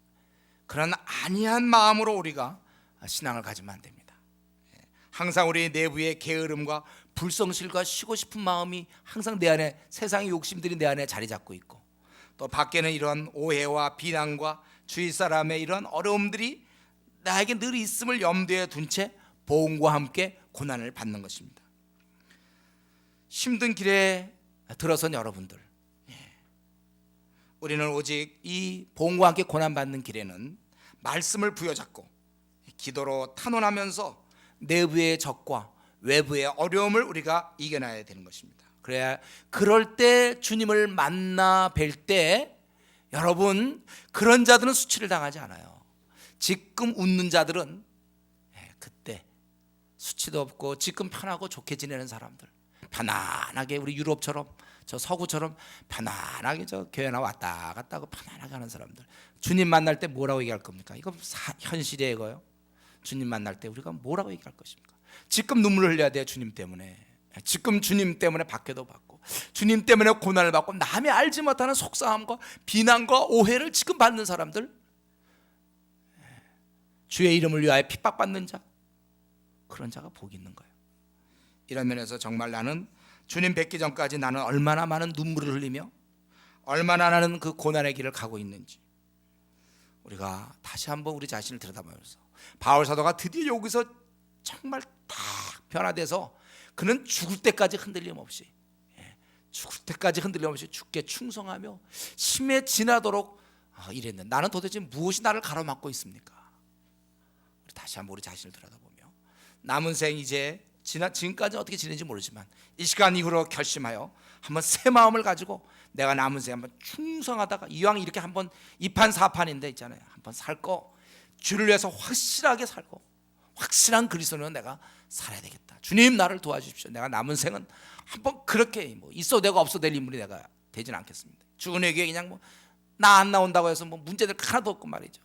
그런 안이한 마음으로 우리가 신앙을 가지면 안 됩니다. 항상 우리 내부의 게으름과 불성실과 쉬고 싶은 마음이 항상 내 안에 세상의 욕심들이 내 안에 자리 잡고 있고 또 밖에는 이런 오해와 비난과 주위 사람의 이런 어려움들이 나에게 늘 있음을 염두에 둔 채 보험과 함께 고난을 받는 것입니다. 힘든 길에 들어선 여러분들 우리는 오직 이 보험과 함께 고난받는 길에는 말씀을 부여잡고 기도로 탄원하면서 내부의 적과 외부의 어려움을 우리가 이겨내야 되는 것입니다. 그래야 그럴 때 주님을 만나 뵐 때 여러분 그런 자들은 수치를 당하지 않아요. 지금 웃는 자들은 그때 수치도 없고 지금 편하고 좋게 지내는 사람들 편안하게 우리 유럽처럼 저 서구처럼 편안하게 저 교회나 왔다 갔다 하고 편안하게 하는 사람들 주님 만날 때 뭐라고 얘기할 겁니까? 이거 현실이에요. 이거요. 주님 만날 때 우리가 뭐라고 얘기할 것입니까? 지금 눈물을 흘려야 돼요. 주님 때문에. 지금 주님 때문에 박해도 받고 주님 때문에 고난을 받고 남이 알지 못하는 속상함과 비난과 오해를 지금 받는 사람들 주의 이름을 위하여 핍박받는 자 그런 자가 복이 있는 거예요. 이런 면에서 정말 나는 주님 뵙기 전까지 나는 얼마나 많은 눈물을 흘리며 얼마나 나는 그 고난의 길을 가고 있는지 우리가 다시 한번 우리 자신을 들여다보면서 바울 사도가 드디어 여기서 정말 딱 변화돼서 그는 죽을 때까지 흔들림 없이 죽을 때까지 흔들림 없이 주께 충성하며 심에 지나도록 이랬는데 나는 도대체 무엇이 나를 가로막고 있습니까? 우리 다시 한번 우리 자신을 들여다보며 남은 생 이제 지금까지 어떻게 지내는지 모르지만 이 시간 이후로 결심하여 한번 새 마음을 가지고 내가 남은 생 한번 충성하다가 이왕 이렇게 한번 2판 4판인데 있잖아요. 한번 살고 주를 위해서 확실하게 살고 확실한 그리스도는 내가 살아야 되겠다. 주님 나를 도와주십시오. 내가 남은 생은 한번 그렇게 뭐 있어도 되고 없어도 될 인물이 내가 되지는 않겠습니다. 주은혜에게 그냥 뭐 나 안 나온다고 해서 뭐 문제들 하나도 없고 말이죠.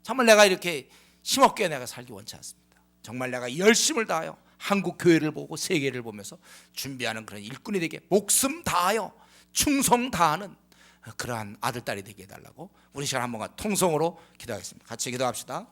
정말 내가 이렇게 힘없게 내가 살기 원치 않습니다. 정말 내가 열심을 다하여 한국 교회를 보고 세계를 보면서 준비하는 그런 일꾼이 되게 목숨 다하여 충성 다하는 그러한 아들 딸이 되게 해달라고 우리 시간 한번간 통성으로 기도하겠습니다. 같이 기도합시다.